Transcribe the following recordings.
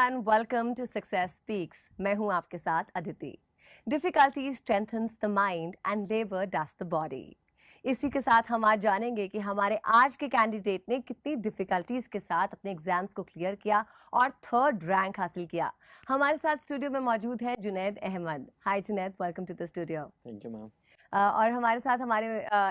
And welcome to success speaks. मैं हूं आपके साथ Aditi. Difficulty strengthens the mind and labour does the body. इसी के साथ हम आज जानेंगे कि हमारे आज के कैंडिडेट ने कितनी डिफिकल्टीज के साथ अपने एग्जाम्स को क्लियर किया और थर्ड रैंक हासिल किया। हमारे साथ स्टूडियो में मौजूद है Junaid Ahmed. Hi Junaid, welcome to the studio. Thank you ma'am. और हमारे साथ हमारे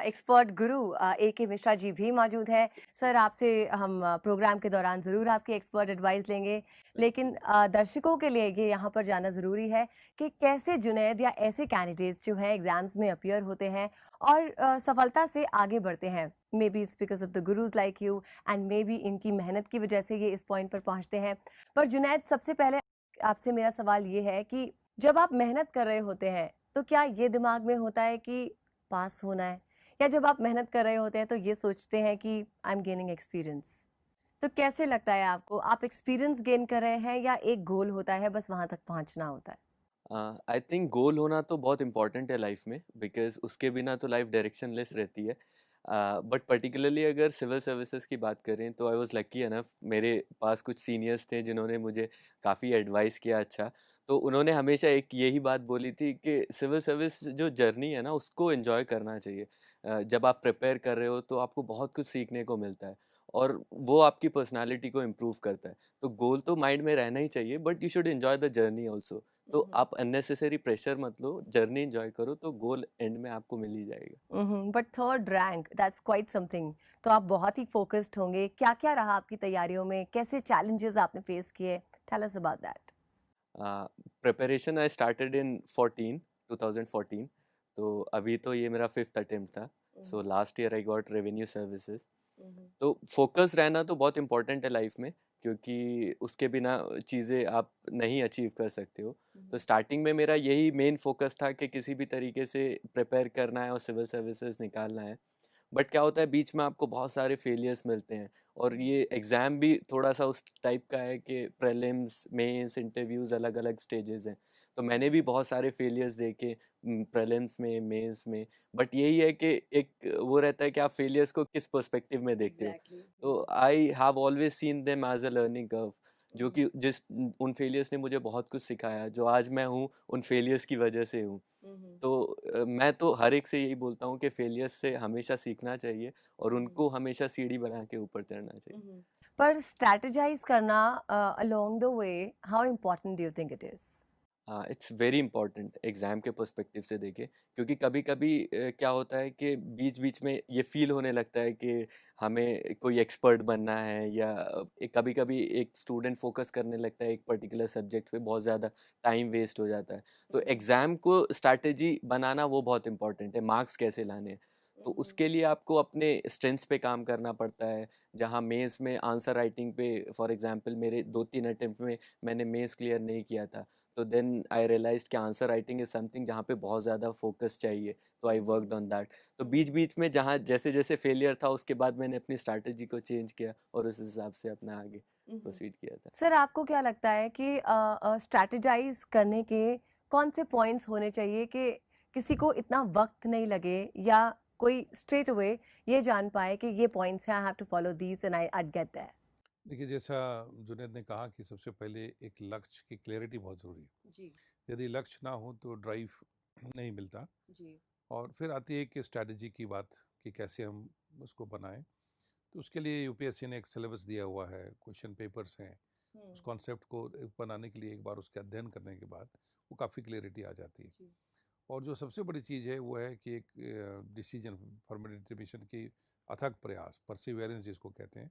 एक्सपर्ट गुरु A.K. मिश्रा जी भी मौजूद हैं। सर, आपसे हम प्रोग्राम के दौरान ज़रूर आपकी एक्सपर्ट एडवाइस लेंगे, लेकिन दर्शकों के लिए ये यहाँ पर जाना ज़रूरी है कि कैसे जुनैद या ऐसे कैंडिडेट्स जो हैं एग्जाम्स में अपीयर होते हैं और सफलता से आगे बढ़ते हैं। Maybe it's because of the gurus like you and maybe इनकी मेहनत की वजह से ये इस पॉइंट पर पहुँचते हैं। पर जुनैद, सबसे पहले आपसे मेरा सवाल ये है कि जब आप मेहनत कर रहे होते हैं तो क्या ये दिमाग में होता है कि पास होना है, या जब आप मेहनत कर रहे होते हैं तो ये सोचते हैं कि आई एम गेनिंग एक्सपीरियंस? तो कैसे लगता है आपको, आप एक्सपीरियंस गेन कर रहे हैं या एक गोल होता है, बस वहां तक पहुंचना होता है? आई थिंक गोल होना तो बहुत इंपॉर्टेंट है लाइफ में, बिकॉज उसके बिना तो लाइफ डायरेक्शनलेस रहती है। बट पर्टिकुलरली अगर सिविल सर्विसेज की बात करें तो आई वाज लकी एनफ, मेरे पास कुछ सीनियर्स थे जिन्होंने मुझे काफ़ी एडवाइस किया। अच्छा, तो उन्होंने हमेशा एक यही बात बोली थी कि सिविल सर्विस जो जर्नी है ना उसको एंजॉय करना चाहिए। जब आप प्रिपेयर कर रहे हो तो आपको बहुत कुछ सीखने को मिलता है और वो आपकी पर्सनालिटी को इम्प्रूव करता है। तो गोल तो माइंड में रहना ही चाहिए, but you should enjoy the journey also. तो आप अननेसेसरी प्रेशर मत लो, जर्नी एंजॉय करो तो गोल एंड में आपको मिल ही जाएगा। But third rank, that's quite something. तो आप बहुत ही फोकस्ड होंगे। क्या क्या रहा आपकी तैयारियों में, कैसे चैलेंजेस आपने फेस किए? Tell us about that. Preparation I started in 2014। तो अभी तो ये मेरा फिफ्थ अटेम्प्ट था। So last year I got revenue services. तो फोकस रहना तो बहुत इम्पोर्टेंट है लाइफ में, क्योंकि उसके बिना चीज़ें आप नहीं अचीव कर सकते हो। तो स्टार्टिंग में मेरा यही मेन फोकस था कि किसी भी तरीके से प्रिपेयर करना है और सिविल सर्विसेज निकालना है। बट क्या होता है, बीच में आपको बहुत सारे फेलियर्स मिलते हैं और ये एग्ज़ाम भी थोड़ा सा उस टाइप का है कि प्रीलिम्स, मेंस, इंटरव्यूज़ अलग अलग स्टेजेस हैं। तो मैंने भी बहुत सारे फेलियर्स देखे प्रीलिम्स में, मेंस में। बट यही है कि एक वो रहता है कि आप फेलियर्स को किस पर्सपेक्टिव में देखते हो। एग्जैक्टली। तो I have always seen them as a learning curve, जो कि जिस उन फेलियर्स ने मुझे बहुत कुछ सिखाया, जो आज मैं हूँ उन फेलियर्स की वजह से हूँ। तो मैं तो हर एक से यही बोलता हूँ कि फेलियर्स से हमेशा सीखना चाहिए और उनको हमेशा सीढ़ी बना के ऊपर चढ़ना चाहिए। पर स्ट्रैटेजाइज करना along the way, how important do you think it is? It's very important exam के पर्सपेक्टिव से देखें, क्योंकि कभी कभी क्या होता है कि बीच बीच में ये फील होने लगता है कि हमें कोई एक्सपर्ट बनना है, या कभी कभी एक स्टूडेंट फोकस करने लगता है एक पर्टिकुलर सब्जेक्ट पे, बहुत ज़्यादा टाइम वेस्ट हो जाता है। तो एग्ज़ाम को स्ट्रैटेजी बनाना वो बहुत इंपॉर्टेंट है, मार्क्स कैसे लाने हैं। तो उसके लिए आपको अपने स्ट्रेंथ्स पे काम करना पड़ता है। जहाँ मेंस में आंसर राइटिंग पे, फॉर एग्जांपल मेरे 2-3 अटेम्प्ट में मैंने मेंस क्लियर नहीं किया था। तो देन आई रियलाइज्ड कि आंसर राइटिंग इज समथिंग जहाँ पे बहुत ज़्यादा फोकस चाहिए। तो आई वर्कड ऑन दैट। तो बीच बीच में जहाँ जैसे जैसे फेलियर था, उसके बाद मैंने अपनी स्ट्रैटेजी को चेंज किया और उस हिसाब से अपना आगे प्रोसीड किया था। सर, आपको क्या लगता है कि स्ट्रैटेजाइज करने के कौन से पॉइंट्स होने चाहिए कि किसी को इतना वक्त नहीं लगे, या कोई स्ट्रेट अवे ये जान पाए कि ये पॉइंट्स हैं, I have to follow these and I get that? देखिए, जैसा जुनैद ने कहा कि सबसे पहले एक लक्ष्य की क्लैरिटी बहुत ज़रूरी है। जी। यदि लक्ष्य ना हो तो ड्राइव नहीं मिलता। जी। और फिर आती है कि स्ट्रैटेजी की बात, कि कैसे हम उसको बनाएं। तो उसके लिए यूपीएससी ने एक सिलेबस दिया हुआ है, क्वेश्चन पेपर्स हैं। उस कॉन्सेप्ट को बनाने के लिए एक बार उसके अध्ययन करने के बाद वो काफ़ी क्लैरिटी आ जाती है। जी। और जो सबसे बड़ी चीज़ है वो है कि एक डिसीजन फॉर्मेटिवेशन की अथक प्रयास, परसिवेरेंस जिसको कहते हैं,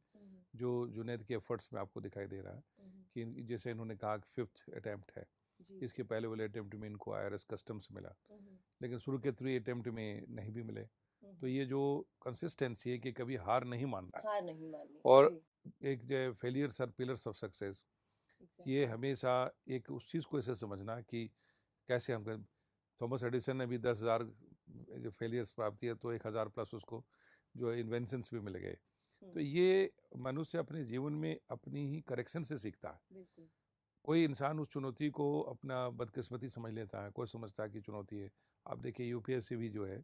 जो जुनैद के एफर्ट्स में आपको दिखाई दे रहा है। कि जैसे इन्होंने कहा कि फिफ्थ अटैम्प्ट है, इसके पहले वाले अटैम्प्ट में इनको आईआरएस कस्टम्स मिला, लेकिन शुरू के 3 अटैम्प्ट में नहीं भी मिले। तो ये जो कंसिस्टेंसी है कि कभी हार नहीं मानना है, हार नहीं माननी। और जी। एक जो failures are pillars of success, ये हमेशा एक उस चीज़ को ऐसे समझना कि कैसे हम, थॉमस एडिसन ने भी 10,000 जो फेलियर्स प्राप्त किए, तो 1,000 प्लस उसको जो इन्वेंशंस भी मिल गए। तो ये मनुष्य अपने जीवन में अपनी ही करेक्शन से सीखता है। कोई इंसान उस चुनौती को अपना बदकिस्मती समझ लेता है, कोई समझता है कि चुनौती है। आप देखिए यूपीएससी भी जो है,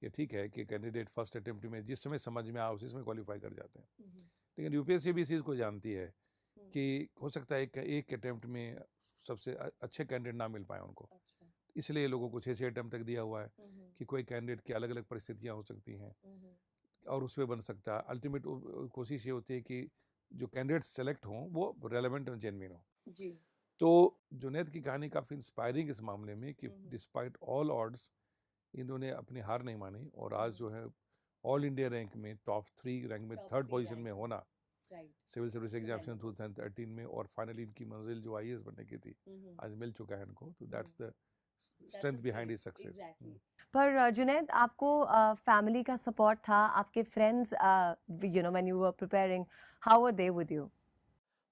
ये ठीक है कि कैंडिडेट फर्स्ट अटेम्प्ट में जिस समय समझ में आ उसी समय क्वालिफाई कर जाते हैं, लेकिन यूपीएससी भी इस चीज़ को जानती है कि हो सकता है एक अटेम्प्ट में सबसे अच्छे कैंडिडेट ना मिल पाए उनको, अच्छा। इसलिए लोगों को 6 अटेम्प्ट तक दिया हुआ है कि कोई कैंडिडेट की अलग अलग परिस्थितियाँ हो सकती हैं और उस पर बन सकता है। अल्टीमेट कोशिश ये होती है कि जो कैंडिडेट सेलेक्ट हों वो रेलेवेंट और जेन्युइन हो। जी। तो जुनैद की कहानी काफ़ी इंस्पायरिंग इस मामले में कि डिस्पाइट ऑल ऑड्स इन्होंने अपनी हार नहीं मानी और आज जो है ऑल इंडिया रैंक में टॉप 3 रैंक में Top 3rd three position rank में होना right. Civil service examination Commendable. 2013 में, और फाइनली इनकी मंजिल जो IAS बनने की थी आज मिल चुका है इनको। तो that's the strength behind his success. Exactly. पर जुनैद, आपको फैमिली का सपोर्ट था, आपके friends when you were preparing, how were they with you?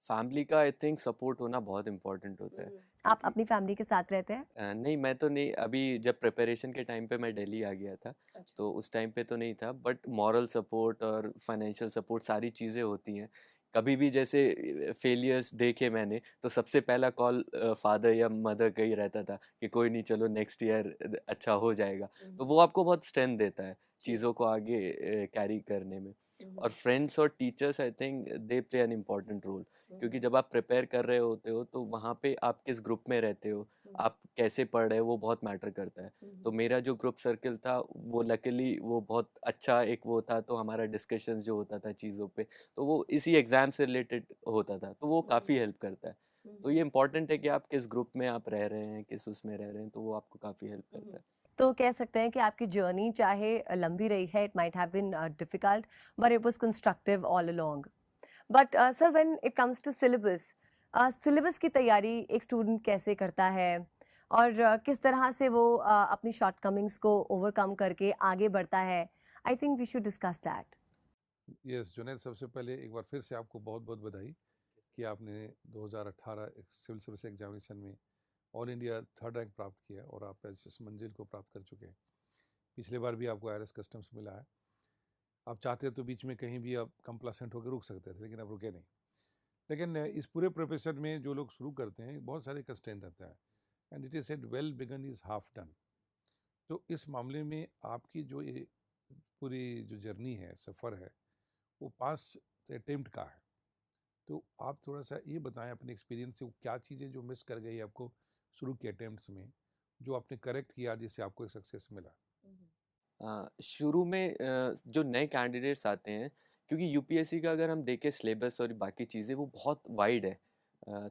Family का आई थिंक सपोर्ट होना बहुत इम्पोर्टेंट होता है आप क्योंकि अपनी फैमिली के साथ रहते हैं? नहीं, मैं तो नहीं, अभी जब प्रिपरेशन के टाइम पे मैं दिल्ली आ गया था, अच्छा। तो उस टाइम पे तो नहीं था, बट मॉरल सपोर्ट और फाइनेंशियल सपोर्ट सारी चीज़ें होती हैं। कभी भी जैसे फेलियर्स देखे मैंने, तो सबसे पहला कॉल फादर या मदर का ही रहता था कि कोई नहीं, चलो नेक्स्ट ईयर अच्छा हो जाएगा। तो वो आपको बहुत स्ट्रेंथ देता है चीज़ों को आगे कैरी करने में। और फ्रेंड्स और teachers I think they play an important role, क्योंकि जब आप प्रिपेयर कर रहे होते हो तो वहाँ पे आप किस ग्रुप में रहते हो, आप कैसे पढ़ रहे हो, वो बहुत मैटर करता है। तो मेरा जो ग्रुप सर्कल था वो लकीली वो बहुत अच्छा एक वो था, तो हमारा डिस्कशंस जो होता था चीज़ों पे, तो वो इसी एग्ज़ाम से रिलेटेड होता था, तो वो काफ़ी हेल्प करता है। तो ये इम्पोर्टेंट है कि आप किस ग्रुप में आप रह रहे हैं, किस उसमें रह रहे हैं, तो वो आपको काफ़ी हेल्प करता है। तो कह सकते हैं कि आपकी जर्नी चाहे लंबी रही है, it might have been difficult, but it was constructive all along. But sir, when it comes to syllabus, syllabus की तैयारी एक स्टूडेंट कैसे करता है और किस तरह से वो अपनी शॉर्टकमिंग्स को ओवरकम करके आगे बढ़ता है? I think we should discuss that. Yes Junaid, सबसे पहले एक बार फिर से आपको बहुत बहुत बधाई कि आपने 2018 सिविल सर्विस एग्जामिनेशन में ऑल इंडिया 3rd रैंक प्राप्त किया और आप इस मंजिल को प्राप्त कर चुके हैं। पिछले बार भी आपको IRS कस्टम्स मिला है। आप चाहते तो बीच में कहीं भी आप कंप्लासेंट होकर रुक सकते थे, लेकिन आप रुके नहीं। लेकिन इस पूरे प्रोफेशन में जो लोग शुरू करते हैं बहुत सारे कंस्ट्रेंट रहता है, and it is said well begun is half done. तो इस मामले में आपकी जो ये पूरी जो जर्नी है, सफ़र है, वो 5 अटेम्प्ट का है। तो आप थोड़ा सा ये बताएं अपने एक्सपीरियंस से, वो क्या चीज़ें जो मिस कर गई आपको शुरू के अटेम्प्ट्स में, जो आपने करेक्ट किया जिससे आपको एक सक्सेस मिला? शुरू में जो नए कैंडिडेट्स आते हैं, क्योंकि यूपीएससी का अगर हम देखें सिलेबस और बाकी चीज़ें वो बहुत वाइड है,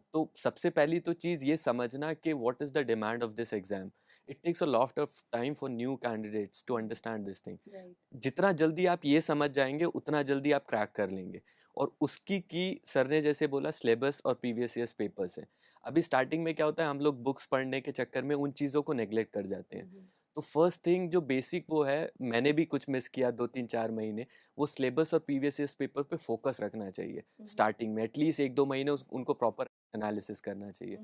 तो सबसे पहली तो चीज़ ये समझना कि what is the demand of this exam. It takes a lot of time for new candidates to understand this thing. जितना जल्दी आप ये समझ जाएंगे उतना जल्दी आप क्रैक कर लेंगे। और उसकी की सर ने जैसे बोला सिलेबस और प्रीवियस ईयर्स पेपर्स हैं। अभी स्टार्टिंग में क्या होता है, हम लोग बुक्स पढ़ने के चक्कर में उन चीज़ों को नेग्लेक्ट कर जाते हैं। तो फर्स्ट थिंग जो बेसिक वो है, मैंने भी कुछ मिस किया 2-3-4 महीने, वो सिलेबस और प्रीवियस ईयर्स पेपर पे फोकस रखना चाहिए। स्टार्टिंग में एटलीस्ट 1-2 महीने उनको प्रॉपर एनालिसिस करना चाहिए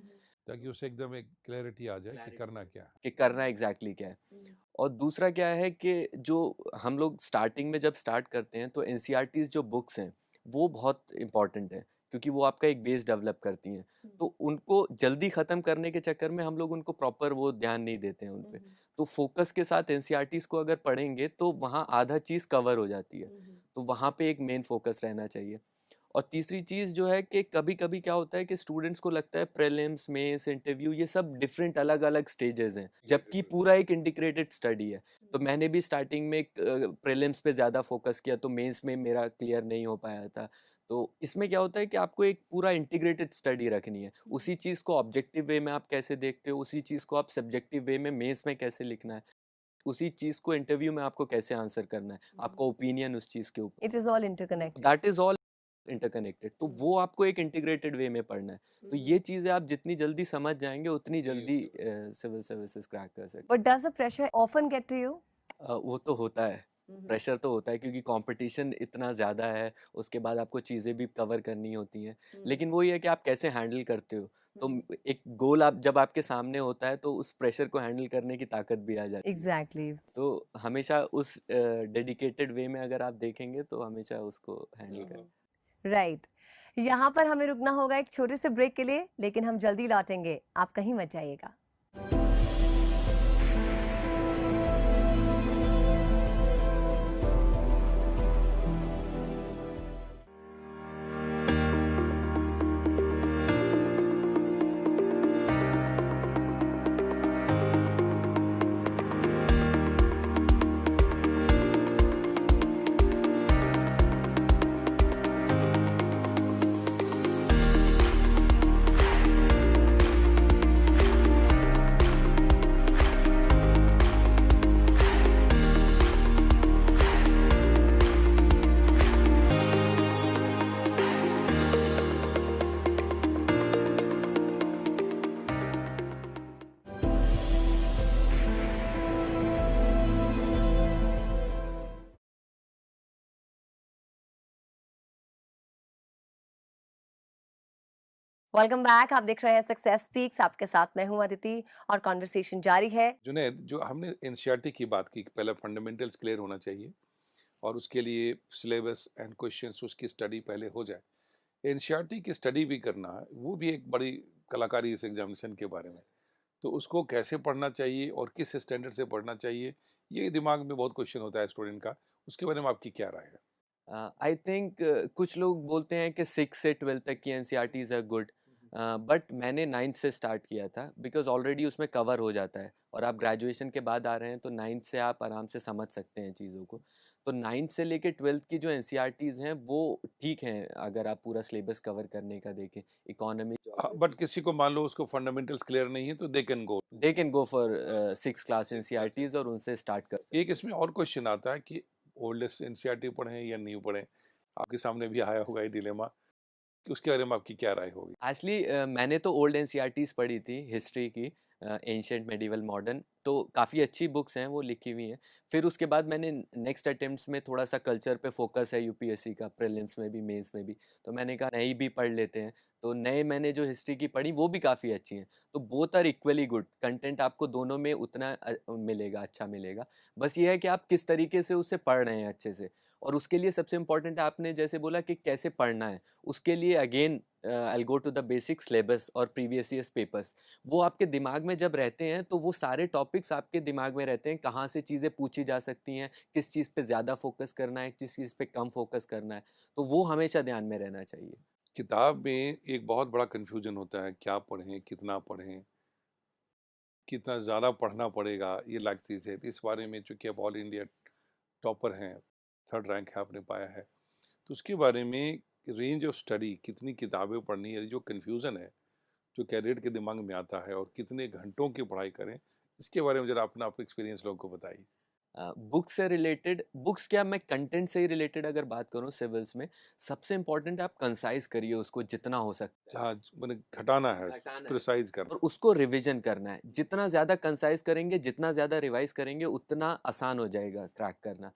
ताकि उसे एकदम एक क्लैरिटी आ जाए कि करना क्या है। कि करना एग्जैक्टली क्या है। और दूसरा क्या है कि जो हम लोग स्टार्टिंग में जब स्टार्ट करते हैं तो एनसीईआरटीज़ जो बुक्स हैं वो बहुत इंपॉर्टेंट है, क्योंकि वो आपका एक बेस डेवलप करती हैं। तो उनको जल्दी ख़त्म करने के चक्कर में हम लोग उनको प्रॉपर वो ध्यान नहीं देते हैं उन पे। तो फोकस के साथ एनसीईआरटीज़ को अगर पढ़ेंगे तो वहाँ आधा चीज़ कवर हो जाती है। तो वहाँ पे एक मेन फोकस रहना चाहिए। और तीसरी चीज़ जो है कि कभी-कभी क्या होता है कि स्टूडेंट्स को लगता है प्रीलिम्स, मेंस, इंटरव्यू ये सब डिफरेंट अलग-अलग स्टेजेस हैं, जबकि पूरा एक इंटीग्रेटेड स्टडी है। तो मैंने भी स्टार्टिंग में प्रीलिम्स पे ज़्यादा फोकस किया, तो मेंस में मेरा क्लियर नहीं हो पाया था। तो इसमें क्या होता है कि आपको एक पूरा इंटीग्रेटेड स्टडी रखनी है। उसी चीज़ को ऑब्जेक्टिव वे में आप कैसे देखते हो, उसी चीज़ को आप सब्जेक्टिव वे में मेंस में कैसे लिखना है, उसी चीज़ को इंटरव्यू में आपको कैसे आंसर करना है, आपका ओपिनियन उस चीज़ के ऊपर। It is all interconnected. That is all interconnected. तो वो आपको एक इंटीग्रेटेड वे में पढ़ना है। तो ये चीज़ें आप जितनी जल्दी समझ जाएंगे उतनी जल्दी सिविल सर्विसेज क्रैक कर सकते but does the pressure often get to you? वो तो होता है, प्रेशर तो होता है, क्योंकि कंपटीशन इतना ज़्यादा है, उसके बाद आपको चीज़ें भी कवर करनी होती हैं। लेकिन वही है कि आप कैसे हैंडल करते हो। तो एक गोल आप जब आपके सामने होता है तो उस प्रेशर को हैंडल करने की ताकत भी आ जाती है। एग्जैक्टली। तो हमेशा उस डेडिकेटेड वे में अगर आप देखेंगे तो हमेशा उसको हैंडल करें। राइट। यहाँ पर हमें रुकना होगा एक छोटे से ब्रेक के लिए, लेकिन हम जल्दी लौटेंगे, आप कहीं मत जाइएगा। Welcome back. आप देख रहे हैं सक्सेस स्पीक्स, आपके साथ मैं हूं अदिति और कॉन्वर्सेशन जारी है। जुनैद, जो हमने एनसीईआरटी की बात की, पहले फंडामेंटल्स क्लियर होना चाहिए और उसके लिए सिलेबस एंड क्वेश्चंस उसकी स्टडी पहले हो जाए। एनसीईआरटी की स्टडी भी करना वो भी एक बड़ी कलाकारी इस एग्जामिनेशन के बारे में। तो उसको कैसे पढ़ना चाहिए और किस स्टैंडर्ड से पढ़ना चाहिए, ये दिमाग में बहुत क्वेश्चन होता है स्टूडेंट का। उसके बारे में आपकी क्या राय है? आई थिंक कुछ लोग बोलते हैं कि 6 से 12 तक की एनसीईआरटीज आर गुड, बट मैंने 9th से स्टार्ट किया था बिकॉज ऑलरेडी उसमें कवर हो जाता है और आप ग्रेजुएशन के बाद आ रहे हैं तो 9th से आप आराम से समझ सकते हैं चीज़ों को। तो 9th से लेके 12th की जो एनसीईआरटीज हैं वो ठीक हैं अगर आप पूरा सिलेबस कवर करने का देखें। इकोनॉमी बट किसी को मान लो उसको फंडामेंटल्स क्लियर नहीं है तो they can go. They can go for 6 class NCERTs और उनसे स्टार्ट कर सकते एक इसमें और क्वेश्चन आता है कि ओल्डेस्ट एनसीईआरटी पढ़ें या न्यू पढ़ें। आपके सामने भी आया होगा ये डिलेमा, कि उसके बारे में आपकी क्या राय होगी? हैं। एक्चुअली मैंने तो ओल्ड एनसीईआरटीज पढ़ी थी हिस्ट्री की, एंशियंट मेडिवल मॉडर्न, तो काफ़ी अच्छी बुक्स हैं वो लिखी हुई हैं। फिर उसके बाद मैंने नेक्स्ट अटेम्प्ट्स में थोड़ा सा कल्चर पे फोकस है यूपीएससी का, प्रीलिम्स में भी मेंस में भी, तो मैंने कहा नई भी पढ़ लेते हैं। तो नए मैंने जो हिस्ट्री की पढ़ी वो भी काफ़ी अच्छी हैं। तो both are equally good, content आपको दोनों में उतना मिलेगा, अच्छा मिलेगा। बस ये है कि आप किस तरीके से उसे पढ़ रहे हैं अच्छे से। और उसके लिए सबसे इम्पोर्टेंट आपने जैसे बोला कि कैसे पढ़ना है, उसके लिए again I go to the basic syllabus और प्रीवियस ईयर्स पेपर्स। वो आपके दिमाग में जब रहते हैं तो वो सारे टॉपिक्स आपके दिमाग में रहते हैं, कहाँ से चीज़ें पूछी जा सकती हैं, किस चीज़ पे ज़्यादा फोकस करना है, किस चीज़ पे कम फोकस करना है, तो वो हमेशा ध्यान में रहना चाहिए। किताब में एक बहुत बड़ा कन्फ्यूजन होता है, क्या पढ़ें, कितना पढ़ें, कितना ज़्यादा पढ़ना पड़ेगा, ये लगती है। तो इस बारे में चूँकि आप ऑल इंडिया टॉपर हैं, 3rd रैंक है आपने पाया है, तो उसके बारे में रेंज ऑफ स्टडी, कितनी किताबें पढ़नी है, जो कन्फ्यूज़न है, जो कैडेट के दिमाग में आता है, और कितने घंटों की पढ़ाई करें, इसके बारे में ज़रा अपना आप एक्सपीरियंस लोगों को बताइए। बुक से रिलेटेड, बुक्स क्या, मैं कंटेंट से ही रिलेटेड अगर बात करूँ सिविल्स में, सबसे इम्पोर्टेंट आप कंसाइज करिए उसको जितना हो सकता है। जहाँ मैंने घटाना है, घटाना है प्रिसाइज करना। और उसको रिवीजन करना है। जितना ज़्यादा कंसाइज करेंगे, जितना ज़्यादा रिवाइज करेंगे, उतना आसान हो जाएगा क्रैक करना।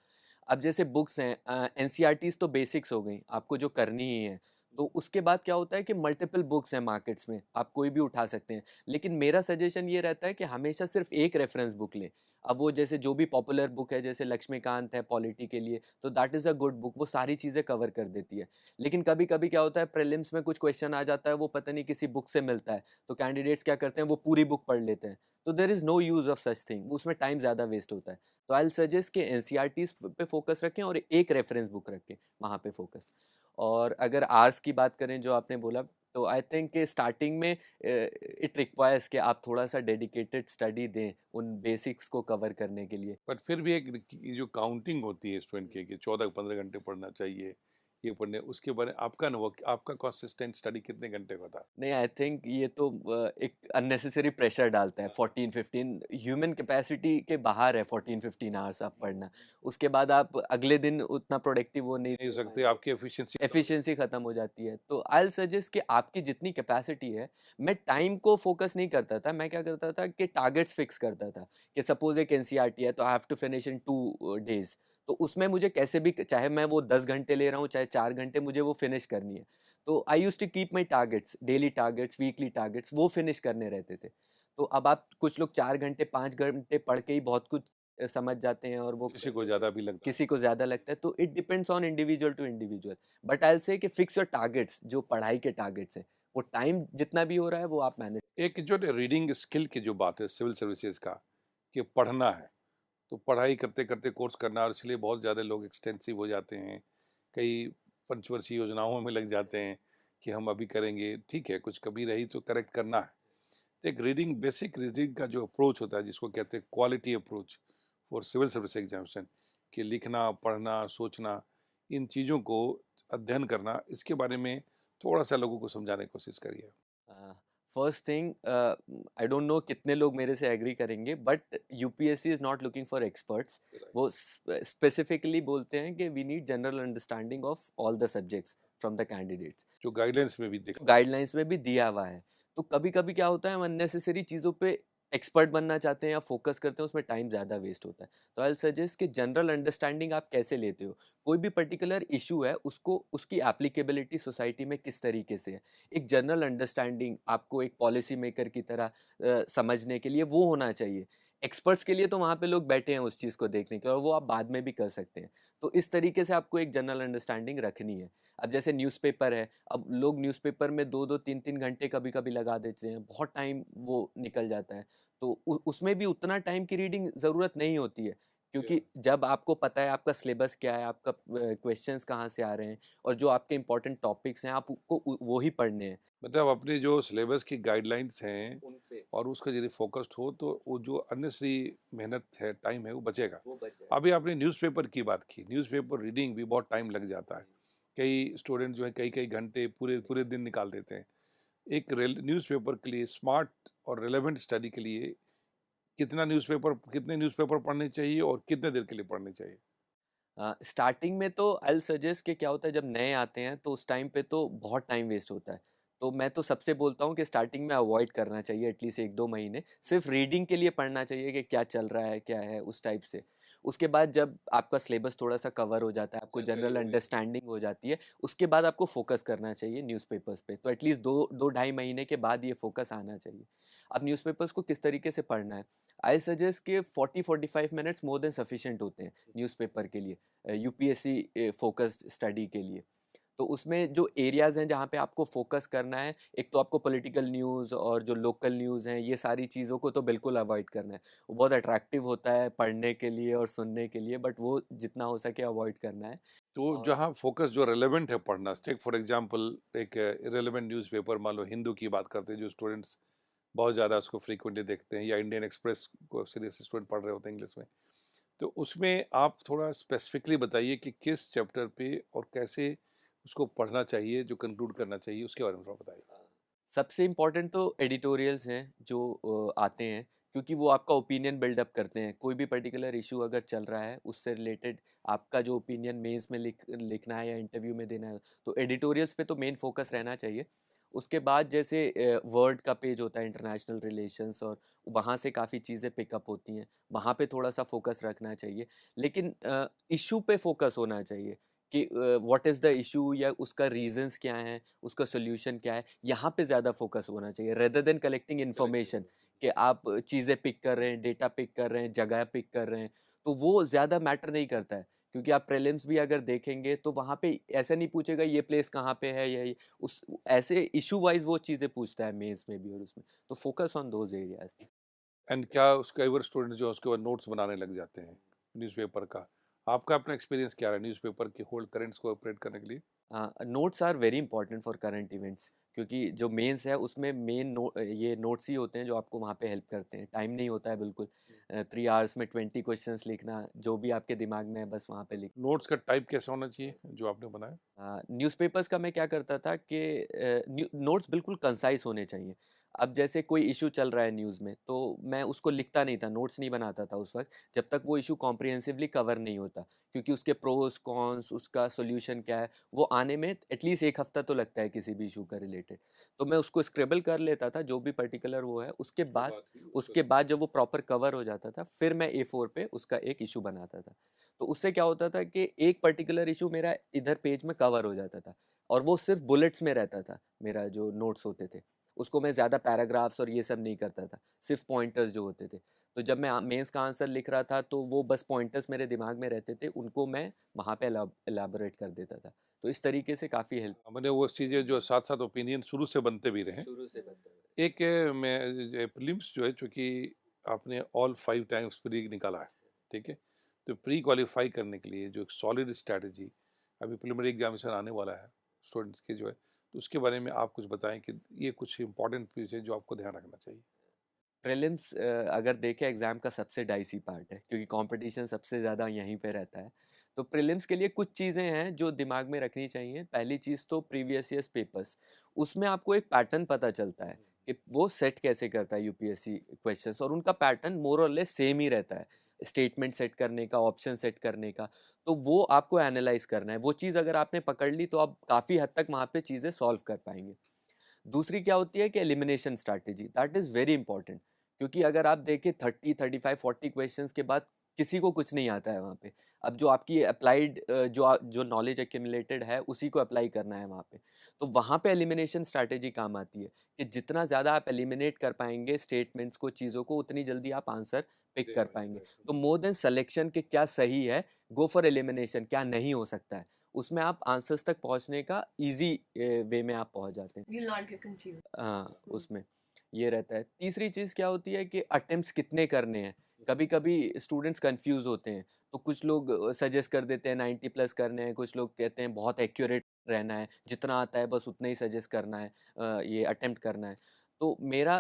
अब जैसे बुक्स हैं, एनसीईआरटीज तो बेसिक्स हो गई, आपको जो करनी ही है। तो उसके बाद क्या होता है कि मल्टीपल बुक्स हैं मार्केट्स में, आप कोई भी उठा सकते हैं। लेकिन मेरा सजेशन ये रहता है कि हमेशा सिर्फ एक रेफरेंस बुक लें। अब वो जैसे जो भी पॉपुलर बुक है, जैसे लक्ष्मीकांत है पॉलिटी के लिए, तो that is a good book, वो सारी चीज़ें कवर कर देती है। लेकिन कभी कभी क्या होता है, प्रीलिम्स में कुछ क्वेश्चन आ जाता है, वो पता नहीं किसी बुक से मिलता है, तो कैंडिडेट्स क्या करते हैं, वो पूरी बुक पढ़ लेते हैं। तो there is no use of such thing, उसमें टाइम ज़्यादा वेस्ट होता है। तो आई विल सजेस्ट कि एनसीईआरटीज पे फोकस रखें और एक रेफरेंस बुक रखें, वहाँ पे फोकस। और अगर आर्ट्स की बात करें जो आपने बोला, तो आई थिंक कि स्टार्टिंग में इट रिक्वायर्स कि आप थोड़ा सा डेडिकेटेड स्टडी दें उन बेसिक्स को कवर करने के लिए। बट फिर भी एक जो काउंटिंग होती है स्टूडेंट की, कि 14-15 घंटे पढ़ना चाहिए, ये पढ़ने, उसके बारे में आपका अनुभव, आपका कंसिस्टेंट स्टडी कितने घंटे का था? नहीं, आई थिंक ये तो एक अननेसेसरी प्रेशर डालता है। 14-15 ह्यूमन कैपेसिटी के बाहर है, 14-15 आवर्स आप पढ़ना। उसके बाद आप अगले दिन उतना प्रोडक्टिव वो नहीं नहीं हो दे सकते, पाएंगे, आपकी एफिशिएंसी। एफिशिएंसी खत्म हो जाती है। तो आई विल सजेस्ट कि आपकी जितनी कैपेसिटी है, मैं टाइम को फोकस नहीं करता था, मैं क्या करता था कि टारगेट्स फिक्स करता था कि सपोज एक एनसीईआरटी है तो I have to finish in 2 days. तो उसमें मुझे कैसे भी, चाहे मैं वो 10 घंटे ले रहा हूँ चाहे 4 घंटे, मुझे वो फिनिश करनी है। तो I use to keep my targets, daily targets, weekly targets, वो फिनिश करने रहते थे। तो अब आप कुछ लोग 4 घंटे 5 घंटे पढ़ के ही बहुत कुछ समझ जाते हैं और वो किसी को ज़्यादा भी लगता है। किसी को ज़्यादा लगता है। तो it depends on individual to individual, but I will say कि फिक्स योर टारगेट्स, जो पढ़ाई के टारगेट्स हैं, वो टाइम जितना भी हो रहा है वो आप मैनेज। एक जो रीडिंग स्किल की जो बात है सिविल सर्विसेज का, कि पढ़ना है, तो पढ़ाई करते करते कोर्स करना, और इसलिए बहुत ज़्यादा लोग एक्सटेंसिव हो जाते हैं, कई पंचवर्षीय योजनाओं में लग जाते हैं कि हम अभी करेंगे। ठीक है, कुछ कमी रही तो करेक्ट करना है। तो एक रीडिंग, बेसिक रीडिंग का जो अप्रोच होता है, जिसको कहते हैं quality approach for civil service examination, कि लिखना, पढ़ना, सोचना, इन चीज़ों को अध्ययन करना, इसके बारे में थोड़ा सा लोगों को समझाने की कोशिश करिए। First thing, I don't know कितने लोग मेरे से एग्री करेंगे, but UPSC is not looking for experts. वो स्पेसिफिकली बोलते हैं कि we need general understanding of all the subjects from the candidates, जो गाइडलाइंस में भी देख। गाइडलाइंस में भी दिया हुआ है। तो कभी कभी क्या होता है, हम अननेसेसरी चीज़ों पे एक्सपर्ट बनना चाहते हैं या फोकस करते हैं उसमें टाइम ज़्यादा वेस्ट होता है। तो आई विल सजेस्ट कि जनरल अंडरस्टैंडिंग आप कैसे लेते हो, कोई भी पर्टिकुलर इशू है उसको उसकी एप्लीकेबिलिटी सोसाइटी में किस तरीके से है, एक जनरल अंडरस्टैंडिंग आपको एक पॉलिसी मेकर की तरह समझने के लिए वो होना चाहिए। एक्सपर्ट्स के लिए तो वहाँ पे लोग बैठे हैं उस चीज़ को देखने के, और वो आप बाद में भी कर सकते हैं। तो इस तरीके से आपको एक जनरल अंडरस्टैंडिंग रखनी है। अब जैसे न्यूज़पेपर है, अब लोग न्यूज़पेपर में 2-2 3-3 घंटे कभी-कभी लगा देते हैं, बहुत टाइम वो निकल जाता है। तो उसमें भी उतना टाइम की रीडिंग ज़रूरत नहीं होती है, क्योंकि जब आपको पता है आपका सिलेबस क्या है, आपका क्वेश्चंस कहाँ से आ रहे हैं और जो आपके इंपॉर्टेंट टॉपिक्स हैं आपको वो ही पढ़ने हैं। मतलब अपने जो सिलेबस की गाइडलाइंस हैं उन पे और उसका यदि फोकस्ड हो तो वो जो अननेसेसरी मेहनत है, टाइम है, वो बचेगा। वो बच जाए। अभी आपने न्यूज़पेपर की बात की, न्यूज़पेपर रीडिंग भी बहुत टाइम लग जाता है। कई स्टूडेंट जो है कई-कई घंटे पूरे पूरे दिन निकाल देते हैं। एक न्यूज़पेपर के लिए स्मार्ट और रिलेवेंट स्टडी के लिए कितने न्यूज़पेपर पढ़ने चाहिए और कितने देर के लिए पढ़ने चाहिए? स्टार्टिंग में तो आई विल सजेस्ट कि क्या होता है जब नए आते हैं तो उस टाइम पे तो बहुत टाइम वेस्ट होता है। तो मैं तो सबसे बोलता हूँ कि स्टार्टिंग में अवॉइड करना चाहिए, एटलीस्ट 1-2 महीने सिर्फ रीडिंग के लिए पढ़ना चाहिए कि क्या चल रहा है, क्या है उस टाइप से। उसके बाद जब आपका सिलेबस थोड़ा-सा कवर हो जाता है, आपको जानकारी जनरल हो गई। अंडरस्टैंडिंग हो जाती है, उसके बाद आपको फोकस करना चाहिए न्यूज़पेपर्स पे। तो एटलीस्ट 2 ढाई महीने के बाद ये फोकस आना चाहिए। अब न्यूज़पेपर्स को किस तरीके से पढ़ना है? आई सजेस्ट कि 40-45 मिनट्स मोर देन सफिशिएंट होते हैं न्यूज़पेपर के लिए, यूपीएससी फोकस्ड स्टडी के लिए। तो उसमें जो एरियाज़ हैं जहाँ पे आपको फोकस करना है, एक तो आपको पॉलिटिकल न्यूज़ और जो लोकल न्यूज़ हैं, ये सारी चीज़ों को तो बिल्कुल अवॉइड करना है। वो बहुत अट्रैक्टिव होता है पढ़ने के लिए और सुनने के लिए, बट वो जितना हो सके अवॉइड करना है। तो और जहाँ फोकस जो रिलेवेंट है पढ़ना, टेक फॉर एग्जांपल एक इर्रेलेवेंट न्यूज़पेपर मान लो हिंदू की बात करते हैं, जो स्टूडेंट्स बहुत ज़्यादा उसको फ्रीक्वेंटली देखते हैं, या इंडियन एक्सप्रेस को सीरियस स्टूडेंट पढ़ रहे होते हैं इंग्लिश में। तो उसमें आप थोड़ा स्पेसिफिकली बताइए कि किस चैप्टर पे और कैसे उसको पढ़ना चाहिए, जो कंक्लूड करना चाहिए, उसके बारे में थोड़ा बताइए। सबसे इम्पोर्टेंट तो एडिटोरियल्स हैं जो आते हैं, क्योंकि वो आपका ओपिनियन बिल्डअप करते हैं। कोई भी पर्टिकुलर इशू अगर चल रहा है उससे रिलेटेड आपका जो ओपिनियन मेंस में लिखना है या इंटरव्यू में देना है, तो एडिटोरियल्स पे तो मेन फोकस रहना चाहिए। उसके बाद जैसे वर्ड का पेज होता है इंटरनेशनल रिलेशंस, और वहाँ से काफ़ी चीज़ें पिकअप होती हैं, वहाँ पे थोड़ा सा फोकस रखना चाहिए। लेकिन इशू पे फोकस होना चाहिए कि व्हाट इज़ द इशू या उसका रीजंस क्या हैं, उसका सॉल्यूशन क्या है, यहाँ पे ज़्यादा फोकस होना चाहिए रेदर देन कलेक्टिंग इन्फॉर्मेशन, कि आप चीज़ें पिक कर रहे हैं, डेटा पिक कर रहे हैं, जगह पिक कर रहे हैं, तो वो ज़्यादा मैटर नहीं करता है। क्योंकि आप प्रीलिम्स भी अगर देखेंगे तो वहाँ पे ऐसा नहीं पूछेगा ये प्लेस कहाँ पे है, या उस ऐसे इशू वाइज वो चीज़ें पूछता है मेंस में भी और उसमें। तो focus on those areas. And क्या उसके कई बार स्टूडेंट जो है उसके बाद नोट्स बनाने लग जाते हैं न्यूज़पेपर का। आपका अपना एक्सपीरियंस क्या रहा है न्यूज़पेपर के होल्ड करेंट्स को ऑपरेट करने के लिए? Notes are very important for current events, क्योंकि जो मेंस है उसमें ये नोट्स ही होते हैं जो आपको वहाँ पे हेल्प करते हैं। टाइम नहीं होता है बिल्कुल 3 आवर्स में 20 क्वेश्चंस लिखना, जो भी आपके दिमाग में है बस वहाँ पे लिख। नोट्स का टाइप कैसा होना चाहिए जो आपने बनाया? न्यूज़पेपर्स का मैं क्या करता था कि नोट्स बिल्कुल कंसाइज होने चाहिए। अब जैसे कोई इशू चल रहा है न्यूज़ में, तो मैं उसको लिखता नहीं था, नोट्स नहीं बनाता था उस वक्त जब तक वो इशू कॉम्प्रिहेंसिवली कवर नहीं होता, क्योंकि उसके प्रोस कॉन्स, उसका सोल्यूशन क्या है, वो आने में एटलीस्ट 1 हफ्ता तो लगता है किसी भी इशू का रिलेटेड। तो मैं उसको स्क्रिबल कर लेता था जो भी पर्टिकुलर वो है, उसके बाद जब वो प्रॉपर कवर हो जाता था फिर मैं A4 पे उसका एक इशू बनाता था। तो उससे क्या होता था कि एक पर्टिकुलर इशू मेरा इधर पेज में कवर हो जाता था, और वो सिर्फ बुलेट्स में रहता था। मेरा जो नोट्स होते थे उसको मैं ज़्यादा पैराग्राफ्स और ये सब नहीं करता था, सिर्फ पॉइंटर्स जो होते थे। तो जब मैं मेंस का आंसर लिख रहा था तो वो बस पॉइंटर्स मेरे दिमाग में रहते थे, उनको मैं वहाँ पे एलाबोरेट कर देता था। तो इस तरीके से काफ़ी हेल्प मैंने वो चीज़ें जो साथ साथ ओपिनियन शुरू से बनते भी रहे। शुरू से बनता है। एक मैं प्रीलिम्स जो है चूँकि आपने ऑल 5 टाइम्स प्री निकाला है, ठीक है? तो प्री क्वालीफाई करने के लिए जो एक सॉलिड स्ट्रैटेजी, अभी प्रिलिमिनरी एग्जामिनेशन आने वाला है स्टूडेंट्स के जो है, तो उसके बारे में आप कुछ बताएँ कि ये कुछ इंपॉर्टेंट चीज़ है जो आपको ध्यान रखना चाहिए? प्रीलिम्स अगर देखें एग्ज़ाम का सबसे डाइसी पार्ट है, क्योंकि कंपटीशन सबसे ज़्यादा यहीं पे रहता है। तो प्रीलिम्स के लिए कुछ चीज़ें हैं जो दिमाग में रखनी चाहिए। पहली चीज़ तो प्रीवियस ईयर्स पेपर्स, उसमें आपको एक पैटर्न पता चलता है कि वो सेट कैसे करता है यूपीएससी क्वेश्चंस, और उनका पैटर्न मोर और लेस सेम ही रहता है। स्टेटमेंट सेट करने का, ऑप्शन सेट करने का, तो वो आपको एनालाइज करना है। वो चीज़ अगर आपने पकड़ ली तो आप काफ़ी हद तक वहाँ पे चीज़ें सॉल्व कर पाएंगे। दूसरी क्या होती है कि elimination strategy, that is very important, क्योंकि अगर आप देखें 30, 35, 40 क्वेश्चंस के बाद किसी को कुछ नहीं आता है वहाँ पे। अब जो आपकी अप्लाइड जो नॉलेज एक्यूमुलेटेड है उसी को अप्लाई करना है वहाँ पे। तो वहाँ पे एलिमिनेशन स्ट्रैटेजी काम आती है कि जितना ज़्यादा आप एलिमिनेट कर पाएंगे स्टेटमेंट्स को, चीज़ों को, उतनी जल्दी आप आंसर पिक कर पाएंगे। तो मोर देन सिलेक्शन के क्या सही है, गो फॉर एलिमिनेशन, क्या नहीं हो सकता है, उसमें आप आंसर्स तक पहुंचने का इजी वे में आप पहुंच जाते हैं। You'll not get confused. हाँ, उसमें ये रहता है। तीसरी चीज़ क्या होती है कि अटेम्प्ट्स कितने करने हैं। कभी कभी स्टूडेंट्स कंफ्यूज होते हैं, तो कुछ लोग सजेस्ट कर देते हैं 90 प्लस करने हैं, कुछ लोग कहते हैं बहुत एक्यूरेट रहना है, जितना आता है बस उतना ही सजेस्ट करना है, ये अटेम्प्ट करना है। तो मेरा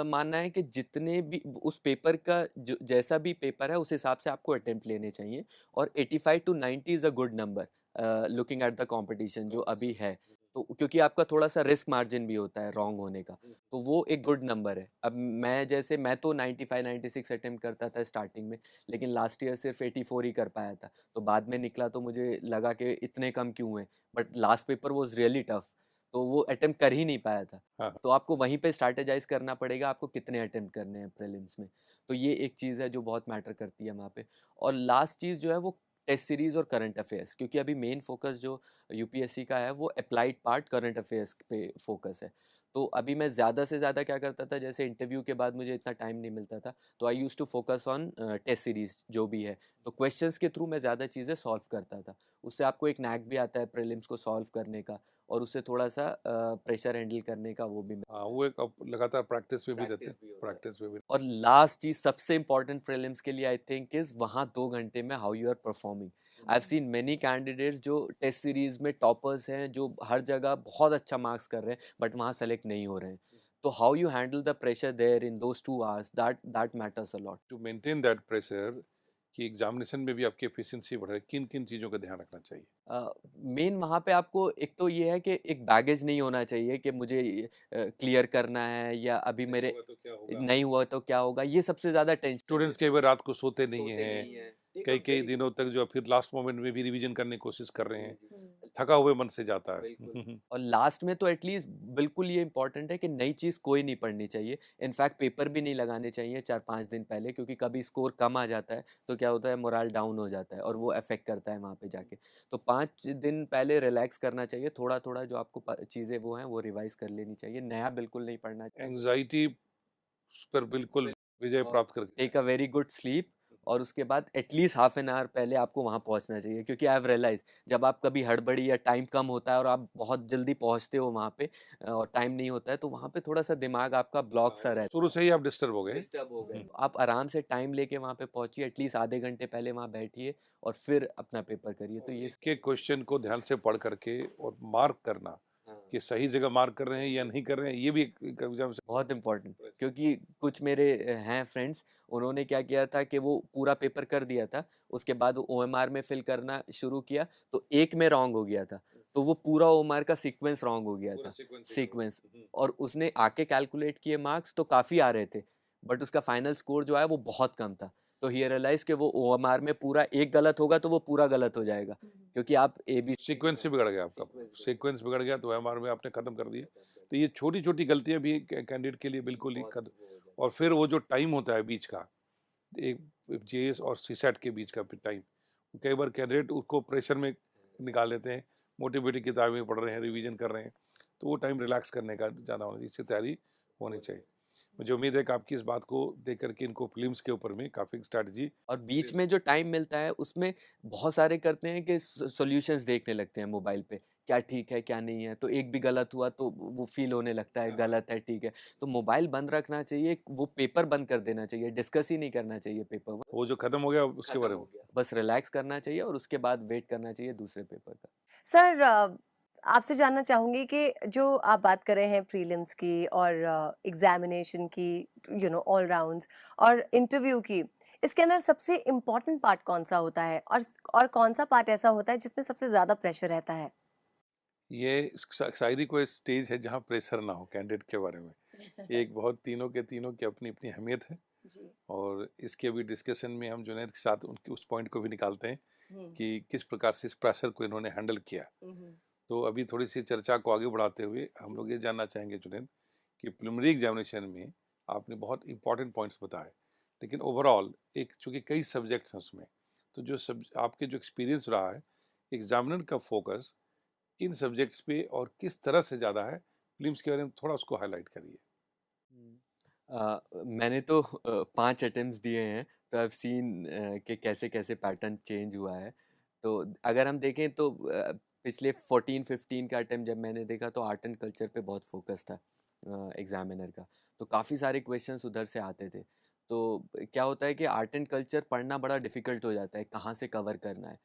मानना है कि जितने भी उस पेपर का जो जैसा भी पेपर है उस हिसाब से आपको अटेम्प्ट लेने चाहिए, और 85 to 90 is a good number looking at the competition जो अभी है। तो क्योंकि आपका थोड़ा सा रिस्क मार्जिन भी होता है रॉन्ग होने का, तो वो एक गुड नंबर है। अब मैं तो 95 96 अटेम्प्ट करता था स्टार्टिंग में, लेकिन लास्ट ईयर सिर्फ 84 ही कर पाया था। तो बाद में निकला तो मुझे लगा कि इतने कम क्यों हुए, but last paper was really tough, तो वो अटेम्प्ट कर ही नहीं पाया था। हाँ तो आपको वहीं पे स्ट्रैटेजाइज करना पड़ेगा आपको कितने अटेम्प्ट करने हैं प्रीलिम्स में। तो ये एक चीज़ है जो बहुत मैटर करती है वहाँ पे। और लास्ट चीज़ जो है वो टेस्ट सीरीज और करंट अफेयर्स, क्योंकि अभी मेन फोकस जो यूपीएससी का है वो अप्लाइड पार्ट करंट अफेयर्स पे फोकस है। तो अभी मैं ज़्यादा से ज़्यादा क्या करता था, जैसे इंटरव्यू के बाद मुझे इतना टाइम नहीं मिलता था, तो I use to focus on test series जो भी है। तो क्वेश्चंस के थ्रू मैं ज़्यादा चीज़ें सॉल्व करता था। उससे आपको एक नैक भी आता है प्रीलिम्स को सॉल्व करने का, और उससे थोड़ा सा प्रेशर हैंडल करने का वो भी हाँ, वो एक लगातार प्रैक्टिस में भी रहते प्रैक्टिस हैं, भी होता है। प्रैक्टिस में भी। और लास्ट चीज सबसे इंपॉर्टेंट प्रीलिम्स के लिए आई थिंक इज वहाँ 2 घंटे में how you are performing. I have seen many candidates जो टेस्ट सीरीज में टॉपर्स हैं, जो हर जगह बहुत अच्छा मार्क्स कर रहे हैं, बट वहाँ सेलेक्ट नहीं हो रहे हैं। तो how you handle the pressure there in those 2 hours, that matters a lot. To maintain that pressure कि एग्जामिनेशन में भी आपकी एफिशिएंसी बढ़े, किन किन चीज़ों का ध्यान रखना चाहिए? मेन वहाँ पे आपको एक तो ये है कि एक बैगेज नहीं होना चाहिए कि मुझे क्लियर करना है, या अभी मेरे तो क्या होगा? नहीं हुआ तो क्या होगा, ये सबसे ज़्यादा टेंशन स्टूडेंट्स कई बार रात को सोते नहीं सोते हैं, नहीं है। एक कई अब कई very दिनों तक जो फिर लास्ट मोमेंट में भी रिवीजन करने की कोशिश कर रहे जी, हैं, जी, थका हुए मन से जाता है। बिल्कुल। और लास्ट में तो एटलीस्ट बिल्कुल ये इंपॉर्टेंट है कि नई चीज़ कोई नहीं पढ़नी चाहिए। इनफैक्ट पेपर भी नहीं लगाने चाहिए 4-5 दिन पहले, क्योंकि कभी स्कोर कम आ जाता है तो क्या होता है, मोरल डाउन हो जाता है और वो अफेक्ट करता है वहाँ पे जाके। तो 5 दिन पहले रिलैक्स करना चाहिए, थोड़ा-थोड़ा जो आपको चीज़ें वो हैं वो रिवाइज़ कर लेनी चाहिए, नया बिल्कुल नहीं पढ़ना चाहिए। एंग्जाइटी पर बिल्कुल विजय और प्राप्त करके take a very good sleep, और उसके बाद एटलीस्ट हाफ एन आवर पहले आपको वहाँ पहुँचना चाहिए, क्योंकि आई हैव रियलाइज जब आप कभी हड़बड़ी या टाइम कम होता है और आप बहुत जल्दी पहुँचते हो वहाँ पे और टाइम नहीं होता है, तो वहाँ पे थोड़ा सा दिमाग आपका ब्लॉक सा रहता शुरू है, से ही आप डिस्टर्ब हो गए। डिस्टर्ब हो गए। आप आराम से टाइम लेके वहाँ पे पहुँचिए, एटलीस्ट आधे घंटे पहले वहाँ बैठिए और फिर अपना पेपर करिए। तो ये के क्वेश्चन को ध्यान से पढ़ करके और मार्क करना हाँ, कि सही जगह मार्क कर रहे हैं या नहीं कर रहे हैं, ये भी एक एग्जाम से बहुत इम्पोर्टेंट, क्योंकि कुछ मेरे हैं फ्रेंड्स, उन्होंने क्या किया था कि वो पूरा पेपर कर दिया था, उसके बाद ओएमआर में फिल करना शुरू किया, तो एक में रॉन्ग हो गया था, तो वो पूरा ओएमआर का सीक्वेंस रॉन्ग हो गया था, सीक्वेंस। और उसने आके कैलकुलेट किए मार्क्स तो काफ़ी आ रहे थे, बट उसका फाइनल स्कोर जो है वो बहुत कम था। तो ही रियलाइज कि वो ओएमआर में पूरा एक गलत होगा तो वो पूरा गलत हो जाएगा, क्योंकि आप ए बी सीक्वेंस से बिगड़ गया आपका, सीक्वेंस बिगड़ गया तो एमआर में आपने खत्म कर दिया। तो ये छोटी छोटी गलतियां भी कैंडिडेट के लिए बिल्कुल ही और फिर वो जो टाइम होता है बीच का, एक जेएस और सीसैट के बीच का टाइम, कई बार कैंडिडेट उसको प्रेशर में निकाल लेते हैं, मोटी मोटी किताबें पढ़ रहे हैं, रिवीजन कर रहे हैं, तो वो टाइम रिलैक्स करने का ज़्यादा होना चाहिए, इससे तैयारी होनी चाहिए। मुझे उम्मीद है कि आपकी इस बात को देख करके इनको फिल्म्स के ऊपर में काफ़ी स्ट्रैटेजी। और बीच में जो टाइम मिलता है उसमें बहुत सारे करते हैं कि सॉल्यूशंस देखने लगते हैं मोबाइल पे, क्या ठीक है क्या नहीं है, तो एक भी गलत हुआ तो वो फील होने लगता है गलत है ठीक है। तो मोबाइल बंद रखना चाहिए, वो पेपर बंद कर देना चाहिए, डिस्कस ही नहीं करना चाहिए पेपर, वो जो खत्म हो गया उसके बारे में बस रिलैक्स करना चाहिए और उसके बाद वेट करना चाहिए दूसरे पेपर का। सर आपसे जानना चाहूंगी कि जो आप बात कर रहे हैं प्रीलिम्स की और एग्जामिनेशन की, ऑल राउंड्स और इंटरव्यू की, इसके अंदर सबसे इम्पोर्टेंट पार्ट कौन सा होता है और कौन सा पार्ट ऐसा होता है जिसमें सबसे ज्यादा प्रेशर रहता है? ये शायरी कोई स्टेज है जहाँ प्रेशर ना हो कैंडिडेट के बारे में। एक बहुत तीनों के तीनों की अपनी अपनी अहमियत है, जी। और इसके भी डिस्कशन में हम जुनैद के साथ उनके उस पॉइंट को भी निकालते हैं कि किस प्रकार से इस प्रेशर को इन्होंने हैंडल किया। तो अभी थोड़ी सी चर्चा को आगे बढ़ाते हुए हम लोग ये जानना चाहेंगे जुनैद कि प्रिलिमिनरी एग्जामिनेशन में आपने बहुत इंपॉर्टेंट पॉइंट्स बताए, लेकिन ओवरऑल एक चूंकि कई सब्जेक्ट्स हैं उसमें, तो जो सब आपके जो एक्सपीरियंस रहा है, एग्जामिनर का फोकस किन सब्जेक्ट्स पे और किस तरह से ज़्यादा है, फिल्म्स के बारे में थोड़ा उसको हाईलाइट करिए। मैंने तो 5 अटेम्प्ट्स दिए हैं, तो आई हैव सीन कि कैसे-कैसे पैटर्न चेंज हुआ है। तो अगर हम देखें तो पिछले 14-15 का अटेम्प्ट जब मैंने देखा तो आर्ट एंड कल्चर पे बहुत फोकस था एग्ज़ामिनर का। तो काफ़ी सारे क्वेश्चंस उधर से आते थे। तो क्या होता है कि आर्ट एंड कल्चर पढ़ना बड़ा डिफ़िकल्ट हो जाता है, कहाँ से कवर करना है।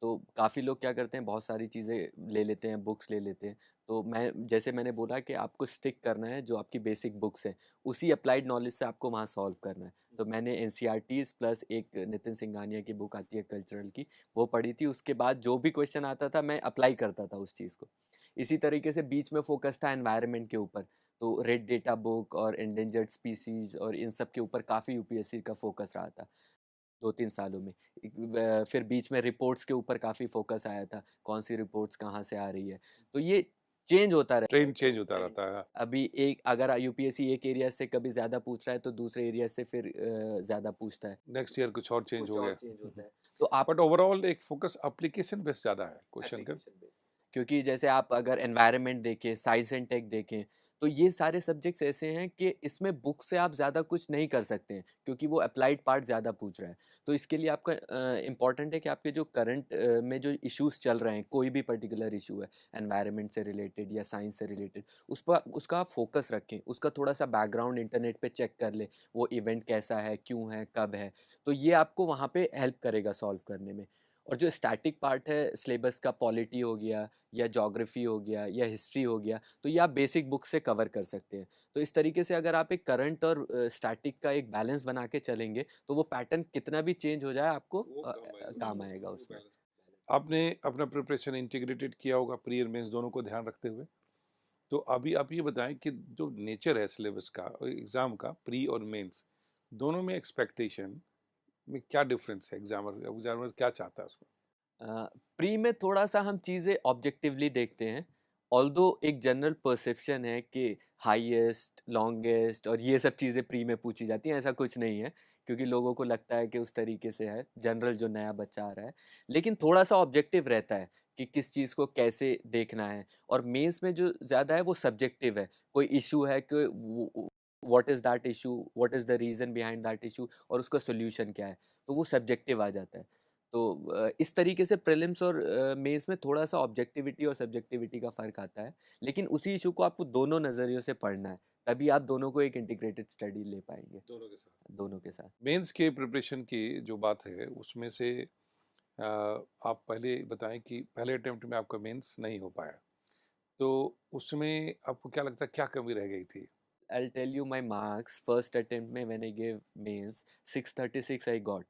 तो काफ़ी लोग क्या करते हैं, बहुत सारी चीज़ें ले लेते हैं, बुक्स ले लेते हैं। तो जैसे मैंने बोला कि आपको स्टिक करना है जो आपकी बेसिक बुक्स हैं, उसी अप्लाइड नॉलेज से आपको वहाँ सॉल्व करना है। तो मैंने एनसीईआरटीज़ प्लस एक नितिन सिंघानिया की बुक आती है कल्चरल की, वो पढ़ी थी। उसके बाद जो भी क्वेश्चन आता था मैं अप्लाई करता था उस चीज़ को। इसी तरीके से बीच में फोकस था एनवायरनमेंट के ऊपर, तो रेड डेटा बुक और एंडेंजर्ड स्पीसीज़ और इन सब के ऊपर काफ़ी यूपीएससी का फोकस रहा था 2-3 सालों में। फिर बीच में रिपोर्ट्स के ऊपर काफ़ी फोकस आया था, कौन-सी रिपोर्ट्स कहाँ से आ रही है। तो ये चेंज होता रहता है ट्रेंड चेंज होता ट्रेंड। रहता है। अभी एक अगर यूपीएससी एक एरिया से कभी ज़्यादा पूछ रहा है, तो दूसरे एरिया से फिर ज़्यादा पूछता है, नेक्स्ट ईयर कुछ और चेंज कुछ हो और गया। चेंज होता है। तो आप बट ओवरऑल एक फोकस एप्लीकेशन बेस्ड ज़्यादा है क्वेश्चन का। एप्लीकेशन बेस्ड, क्योंकि जैसे आप अगर एनवायरनमेंट देखें, साइंस एंड टेक देखें, तो ये सारे सब्जेक्ट्स ऐसे हैं कि इसमें बुक से आप ज़्यादा कुछ नहीं कर सकते हैं, क्योंकि वो अप्लाइड पार्ट ज़्यादा पूछ रहा है। तो इसके लिए आपका इम्पॉर्टेंट है कि आपके जो करंट में जो इश्यूज चल रहे हैं, कोई भी पर्टिकुलर इशू है एनवायरनमेंट से रिलेटेड या साइंस से रिलेटेड, उस पर उसका आप फोकस रखें, उसका थोड़ा सा बैकग्राउंड इंटरनेट पे चेक कर ले, वो इवेंट कैसा है, क्यों है, कब है। तो ये आपको वहाँ पे हेल्प करेगा सॉल्व करने में। और जो स्टैटिक पार्ट है सिलेबस का, पॉलिटी हो गया या ज्योग्राफी हो गया या हिस्ट्री हो गया, तो ये आप बेसिक बुक से कवर कर सकते हैं। तो इस तरीके से अगर आप एक करंट और स्टैटिक का एक बैलेंस बना के चलेंगे, तो वो पैटर्न कितना भी चेंज हो जाए आपको काम आएगा उसमें। आपने अपना प्रिपरेशन इंटीग्रेटेड किया होगा प्री और मेंस दोनों को ध्यान रखते हुए। तो अभी आप ये बताएं कि जो नेचर है सिलेबस का और एग्जाम का, प्री और मेंस दोनों में एक्सपेक्टेशन में क्या डिफरेंस है? एग्जामर एग्जामर क्या चाहता है उसमें? प्री में थोड़ा सा हम चीज़ें ऑब्जेक्टिवली देखते हैं, ऑल्दो एक जनरल परसेप्शन है कि हाईएस्ट, लॉन्गेस्ट और ये सब चीज़ें प्री में पूछी जाती हैं, ऐसा कुछ नहीं है, क्योंकि लोगों को लगता है कि उस तरीके से है जनरल जो नया बच्चा आ रहा है। लेकिन थोड़ा सा ऑब्जेक्टिव रहता है कि किस चीज़ को कैसे देखना है। और मेंस में जो ज़्यादा है वो सब्जेक्टिव है, कोई इशू है कि what is that issue, what is the reason behind that issue और उसका सोल्यूशन क्या है, तो वो सब्जेक्टिव आ जाता है। तो इस तरीके से प्रीलिम्स और मेंस में थोड़ा सा ऑब्जेक्टिविटी और सब्जेक्टिविटी का फ़र्क आता है, लेकिन उसी इशू को आपको दोनों नज़रियों से पढ़ना है, तभी आप दोनों को एक इंटीग्रेटेड स्टडी ले पाएंगे दोनों के साथ। दोनों के साथ। मेंस के प्रिपरेशन की जो बात है उसमें से आप पहले बताएं कि पहले अटेम्प्ट में आपका मेंस नहीं हो पाया, तो उसमें आपको क्या लगता है क्या कमी रह गई थी? I'll tell you my marks. First attempt में when I gave mains 636 I got,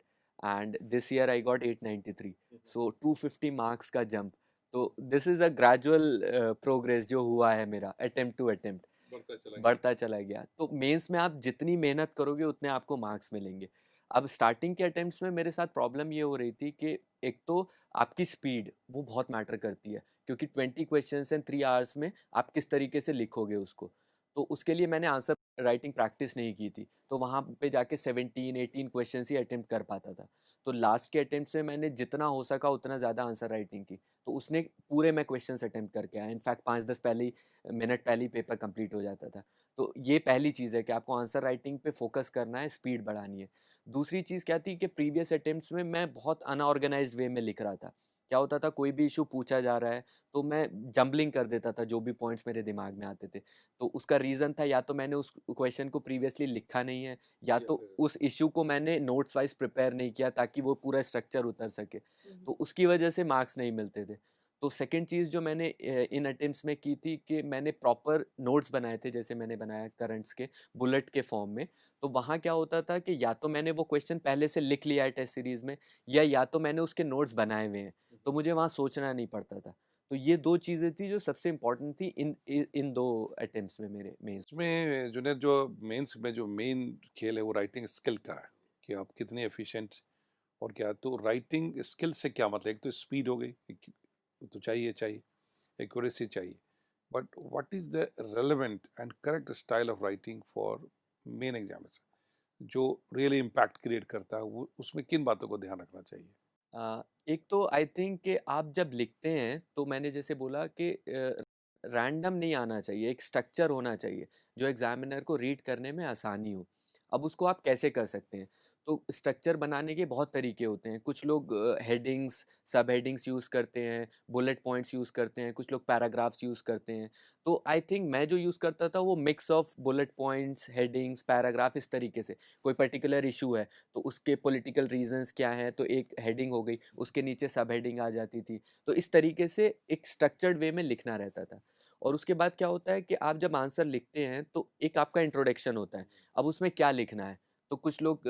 and this year I got 893. So 250 marks का jump. तो this is a gradual progress जो हुआ है मेरा attempt to attempt, बढ़ता चला गया। तो मेंस में आप जितनी मेहनत करोगे उतने आपको मार्क्स मिलेंगे। अब स्टार्टिंग के अटेम्प्ट्स में मेरे साथ प्रॉब्लम ये हो रही थी कि एक तो आपकी स्पीड वो बहुत मैटर करती है, क्योंकि 20 क्वेश्चंस एंड 3 आवर्स में आप किस तरीके से लिखोगे उसको। तो उसके लिए मैंने आंसर राइटिंग प्रैक्टिस नहीं की थी, तो वहाँ पे जाके 17-18 क्वेश्चंस ही अटेम्प्ट कर पाता था। तो लास्ट के अटेम्प्ट्स में मैंने जितना हो सका उतना ज़्यादा आंसर राइटिंग की, तो उसने पूरे मैं क्वेश्चंस अटेम्प्ट करके आया। इनफैक्ट 5-10 मिनट पहले ही पेपर कंप्लीट हो जाता था। तो ये पहली चीज़ है कि आपको आंसर राइटिंग पे फोकस करना है, स्पीड बढ़ानी है। दूसरी चीज़ क्या थी कि प्रीवियस अटेम्प्ट्स में मैं बहुत अनऑर्गेनाइज्ड वे में लिख रहा था। क्या होता था, कोई भी इशू पूछा जा रहा है तो मैं जंबलिंग कर देता था जो भी पॉइंट्स मेरे दिमाग में आते थे। तो उसका रीज़न था या तो मैंने उस क्वेश्चन को प्रीवियसली लिखा नहीं है, या तो उस इशू को मैंने नोट्स वाइज प्रिपेयर नहीं किया ताकि वो पूरा स्ट्रक्चर उतर सके। तो उसकी वजह से मार्क्स नहीं मिलते थे। तो सेकंड चीज़ जो मैंने इन अटेम्प्ट्स में की थी कि मैंने प्रॉपर नोट्स बनाए थे, जैसे मैंने बनाया करंट्स के बुलेट के फॉर्म में। तो वहाँ क्या होता था कि या तो मैंने वो क्वेश्चन पहले से लिख लिया है टेस्ट सीरीज़ में, या तो मैंने उसके नोट्स बनाए हुए हैं, तो मुझे वहाँ सोचना नहीं पड़ता था। तो ये 2 चीज़ें थी जो सबसे इम्पोर्टेंट थी इन 2 अटेम्प्ट्स में मेरे मेंस। इसमें जुनेद जो मेंस में जो मेन खेल है वो राइटिंग स्किल का है कि आप कितने एफिशिएंट और क्या। तो राइटिंग स्किल से क्या मतलब, एक तो स्पीड हो गई, तो चाहिए एक्यूरेसी चाहिए, but what is the relevant and correct style of writing for main examination जो रियली इम्पैक्ट क्रिएट करता है, वो उसमें किन बातों को ध्यान रखना चाहिए? एक तो आई थिंक कि आप जब लिखते हैं तो मैंने जैसे बोला कि रैंडम नहीं आना चाहिए, एक स्ट्रक्चर होना चाहिए जो एग्जामिनर को रीड करने में आसानी हो। अब उसको आप कैसे कर सकते हैं? तो स्ट्रक्चर बनाने के बहुत तरीके होते हैं। कुछ लोग हेडिंग्स, सब हेडिंग्स यूज़ करते हैं, बुलेट पॉइंट्स यूज़ करते हैं, कुछ लोग पैराग्राफ्स यूज़ करते हैं। तो आई थिंक मैं जो यूज़ करता था वो mix of bullet points, headings, paragraph, इस तरीके से। कोई पर्टिकुलर इशू है तो उसके पॉलिटिकल रीजंस क्या हैं, तो एक हेडिंग हो गई, उसके नीचे सब हेडिंग आ जाती थी। तो इस तरीके से एक स्ट्रक्चर्ड वे में लिखना रहता था। और उसके बाद क्या होता है कि आप जब आंसर लिखते हैं तो एक आपका इंट्रोडक्शन होता है। अब उसमें क्या लिखना है? तो कुछ लोग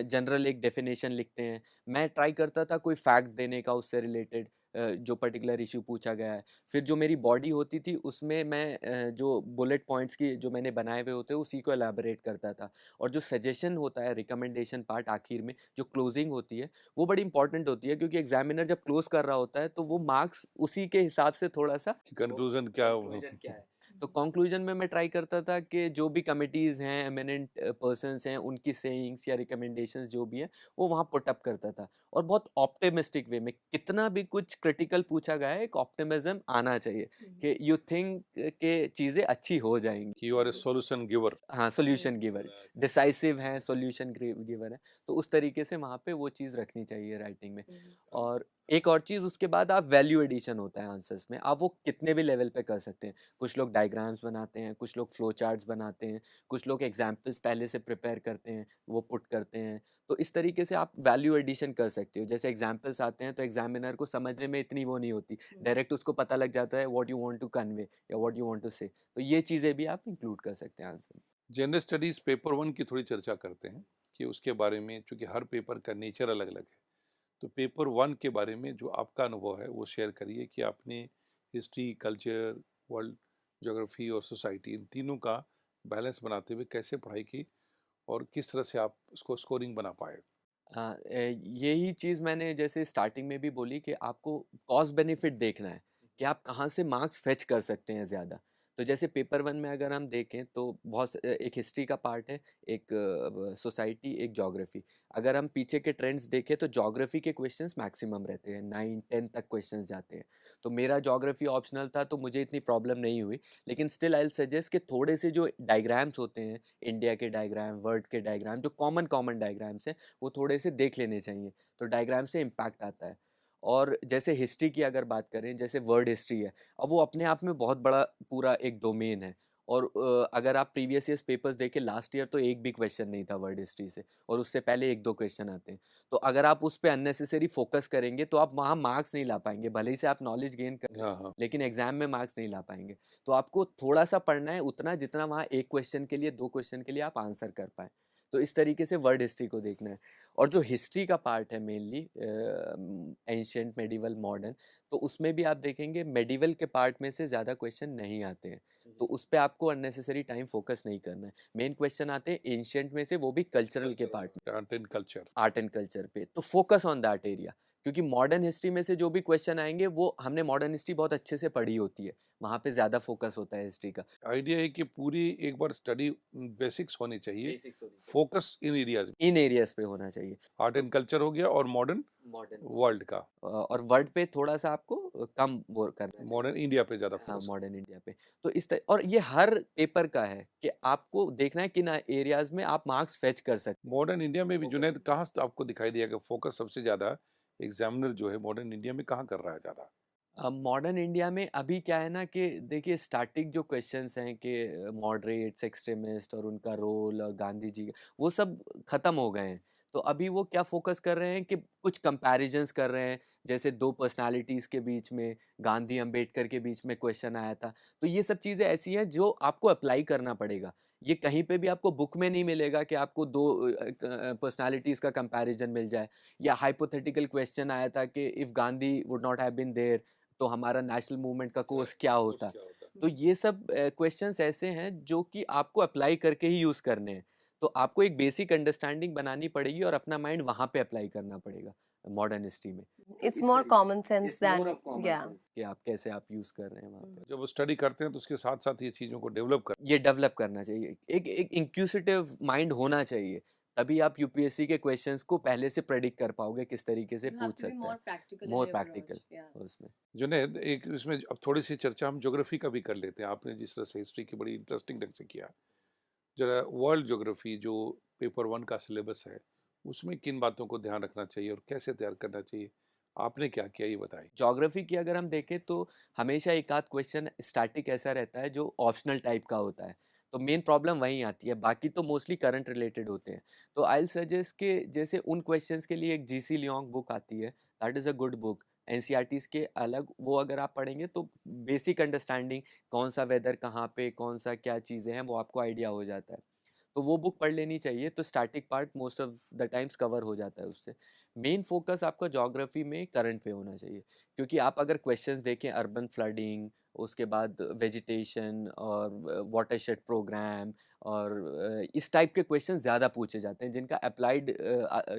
जनरल एक डेफिनेशन लिखते हैं। मैं ट्राई करता था कोई फैक्ट देने का उससे रिलेटेड, जो पर्टिकुलर इशू पूछा गया है। फिर जो मेरी बॉडी होती थी उसमें मैं जो बुलेट पॉइंट्स की जो मैंने बनाए हुए होते हैं उसी को एलैबोरेट करता था। और जो सजेशन होता है, रिकमेंडेशन पार्ट आखिर में जो क्लोजिंग होती है, वो बड़ी इंपॉर्टेंट होती है, क्योंकि एग्जामिनर जब क्लोज कर रहा होता है तो वो मार्क्स उसी के हिसाब से थोड़ा सा कंक्लूजन क्या कंक्लूजन क्या है। तो कंक्लूजन में मैं ट्राई करता था कि जो भी कमिटीज़ हैं, एमिनेंट पर्सन्स हैं, उनकी सेइंग्स या रिकमेंडेशंस जो भी हैं वो वहाँ पुट अप करता था। और बहुत ऑप्टिमिस्टिक वे में, कितना भी कुछ क्रिटिकल पूछा गया है, एक ऑप्टिमिज्म आना चाहिए कि यू थिंक कि चीज़ें अच्छी हो जाएंगी। कि you are a solution giver? हाँ, सॉल्यूशन गिवर, डिसाइसिव हैं, सॉल्यूशन गिवर है। तो उस तरीके से वहाँ पे वो चीज़ रखनी चाहिए राइटिंग में। और एक और चीज़, उसके बाद आप वैल्यू एडिशन होता है आंसर्स में, आप वो कितने भी लेवल पे कर सकते हैं। कुछ लोग डायग्राम्स बनाते हैं, कुछ लोग फ्लो चार्ट्स बनाते हैं, कुछ लोग एग्जाम्पल्स पहले से प्रिपेयर करते हैं, वो पुट करते हैं। तो इस तरीके से आप वैल्यू एडिशन कर सकते हो। जैसे एग्जाम्पल्स आते हैं तो एग्जामिनर को समझने में इतनी वो नहीं होती, डायरेक्ट उसको पता लग जाता है what you want to convey या what you want to say. तो ये चीज़ें भी आप इंक्लूड कर सकते हैं आंसर में। जनरल स्टडीज पेपर 1 की थोड़ी चर्चा करते हैं कि उसके बारे में, चूंकि हर पेपर का नेचर अलग अलग है, तो पेपर 1 के बारे में जो आपका अनुभव है वो शेयर करिए कि आपने हिस्ट्री, कल्चर, वर्ल्ड ज्योग्राफी और सोसाइटी, इन तीनों का बैलेंस बनाते हुए कैसे पढ़ाई की और किस तरह से आप उसको स्कोरिंग बना पाए? यही चीज़ मैंने जैसे स्टार्टिंग में भी बोली कि आपको कॉस्ट बेनिफिट देखना है कि आप कहाँ से मार्क्स फेच कर सकते हैं ज़्यादा। तो जैसे पेपर 1 में अगर हम देखें तो एक हिस्ट्री का पार्ट है, एक सोसाइटी, एक ज्योग्राफी। अगर हम पीछे के ट्रेंड्स देखें तो ज्योग्राफी के क्वेश्चंस मैक्सिमम रहते हैं, 9-10 तक क्वेश्चंस जाते हैं। तो मेरा ज्योग्राफी ऑप्शनल था तो मुझे इतनी प्रॉब्लम नहीं हुई। लेकिन स्टिल आई विल सजेस्ट कि थोड़े से जो डायग्राम्स होते हैं, इंडिया के डायग्राम, वर्ल्ड के डायग्राम, जो कॉमन कॉमन डायग्राम्स हैं, वो थोड़े से देख लेने चाहिए। तो डायग्राम से इम्पैक्ट आता है। और जैसे हिस्ट्री की अगर बात करें, जैसे वर्ल्ड हिस्ट्री है, अब वो अपने आप में बहुत बड़ा पूरा एक डोमेन है। और अगर आप प्रीवियस ईयर्स पेपर्स देखें, लास्ट ईयर तो एक भी क्वेश्चन नहीं था वर्ल्ड हिस्ट्री से, और उससे पहले 1-2 क्वेश्चन आते हैं। तो अगर आप उस पे अननेसेसरी फोकस करेंगे तो आप वहाँ मार्क्स नहीं ला पाएंगे, भले ही से आप नॉलेज गेन कर लें, हाँ हाँ। लेकिन एग्जाम में मार्क्स नहीं ला पाएंगे। तो आपको थोड़ा सा पढ़ना है, उतना जितना वहाँ एक क्वेश्चन के लिए, 2 क्वेश्चन के लिए आप आंसर कर पाए। तो इस तरीके से वर्ल्ड हिस्ट्री को देखना है। और जो हिस्ट्री का पार्ट है मेनली, एंशिएंट, मेडिवल, मॉडर्न, तो उसमें भी आप देखेंगे मेडिवल के पार्ट में से ज़्यादा क्वेश्चन नहीं आते हैं। तो उस पे आपको अननेसेसरी टाइम फोकस नहीं करना है। मेन क्वेश्चन आते हैं एंशिएंट में से, वो भी कल्चरल के पार्ट में, art and culture. Art and culture पे। तो फोकस ऑन दैट एरिया, क्योंकि मॉडर्न हिस्ट्री में से जो भी क्वेश्चन आएंगे वो हमने मॉडर्न हिस्ट्री बहुत अच्छे से पढ़ी होती है, वहाँ पे ज़्यादा फोकस होता है हिस्ट्री का। आइडिया है कि पूरी एक बार स्टडी बेसिक्स होनी चाहिए, बेसिक्स होनी चाहिए, focus in areas, in areas पे होना चाहिए। आर्ट एंड कल्चर हो गया और मॉडर्न मॉडर्न वर्ल्ड का, और वर्ड पे थोड़ा सा आपको कम वो करना चाहिए। मॉडर्न इंडिया पे ज़्यादा हाँ, फोकस। मॉडर्न इंडिया पे। तो और ये हर पेपर का है कि आपको देखना है किन एरियाज में आप मार्क्स फेच कर सकते मॉडर्न इंडिया में भी Focus जुनैद कहाँ से आपको दिखाई दिया कि फोकस सबसे ज़्यादा एग्जामिनर जो है मॉडर्न इंडिया में कहाँ कर रहा है ज़्यादा? हैं। मॉडर्न इंडिया में अभी क्या है ना कि देखिए, स्टार्टिंग जो क्वेश्चंस हैं कि मॉडरेट्स, एक्सट्रीमिस्ट और उनका रोल और गांधी जी का, वो सब खत्म हो गए हैं। तो अभी वो क्या फोकस कर रहे हैं कि कुछ कंपैरिजंस कर रहे हैं, जैसे दो पर्सनालिटीज़ के बीच में, गांधी अंबेडकर के बीच में क्वेश्चन आया था। तो ये सब चीज़ें ऐसी हैं जो आपको अप्लाई करना पड़ेगा। ये कहीं पे भी आपको बुक में नहीं मिलेगा कि आपको दो पर्सनालिटीज़ का कंपैरिजन मिल जाए। या हाइपोथेटिकल क्वेश्चन आया था कि if Gandhi would not have been there, तो हमारा नेशनल मूवमेंट का कोर्स क्या होता। तो ये सब क्वेश्चंस ऐसे हैं जो कि आपको अप्लाई करके ही यूज़ करने हैं। तो आपको एक बेसिक अंडरस्टैंडिंग बनानी पड़ेगी और अपना माइंड वहाँ पे अप्लाई करना पड़ेगा। मॉडर्न हिस्ट्री में। तो इट्स इस मोर तरीके common sense it's more than of common या सेंस कि आप कैसे आप यूज़ कर रहे हैं वहाँ पे। जब वो स्टडी करते हैं तो उसके साथ-साथ ये चीज़ों को डेवलप कर ये डेवलप करना चाहिए। एक इंक्विजिटिव माइंड होना चाहिए, तभी आप यूपीएससी के क्वेश्चंस को पहले से प्रेडिक्ट कर पाओगे किस तरीके से पूछ सकता है। मोर प्रैक्टिकल उसमें। जुनैद, एक इसमें अब थोड़ी-सी चर्चा हम ज्योग्राफी का भी कर लेते हैं। आपने जिस तरह से हिस्ट्री की बड़ी इंटरेस्टिंग ढंग से किया। ज़रा वर्ल्ड ज्योग्राफी जो पेपर 1 का सिलेबस है, उसमें किन बातों को ध्यान रखना चाहिए और कैसे तैयार करना चाहिए? आपने क्या किया ये बताइए? ज्योग्राफी की अगर हम देखें तो हमेशा एक आध क्वेश्चन स्टैटिक ऐसा रहता है जो ऑप्शनल टाइप का होता है, तो मेन प्रॉब्लम वहीं आती है, बाकी तो मोस्टली करंट रिलेटेड होते हैं। तो आई विल सजेस्ट कि जैसे उन क्वेश्चंस के लिए एक जीसी लियोंग बुक आती है, that is a good book. NCERTs के अलग वो अगर आप पढ़ेंगे तो बेसिक अंडरस्टैंडिंग कौन सा वेदर कहाँ पे कौन सा क्या चीज़ें हैं वो आपको आइडिया हो जाता है। तो वो बुक पढ़ लेनी चाहिए, तो static part most of the times cover हो जाता है उससे। मेन फोकस आपका ज्योग्राफी में करंट पे होना चाहिए, क्योंकि आप अगर क्वेश्चंस देखें अर्बन फ्लडिंग, उसके बाद वेजिटेशन और वाटरशेड प्रोग्राम और इस टाइप के क्वेश्चन ज़्यादा पूछे जाते हैं जिनका अप्लाइड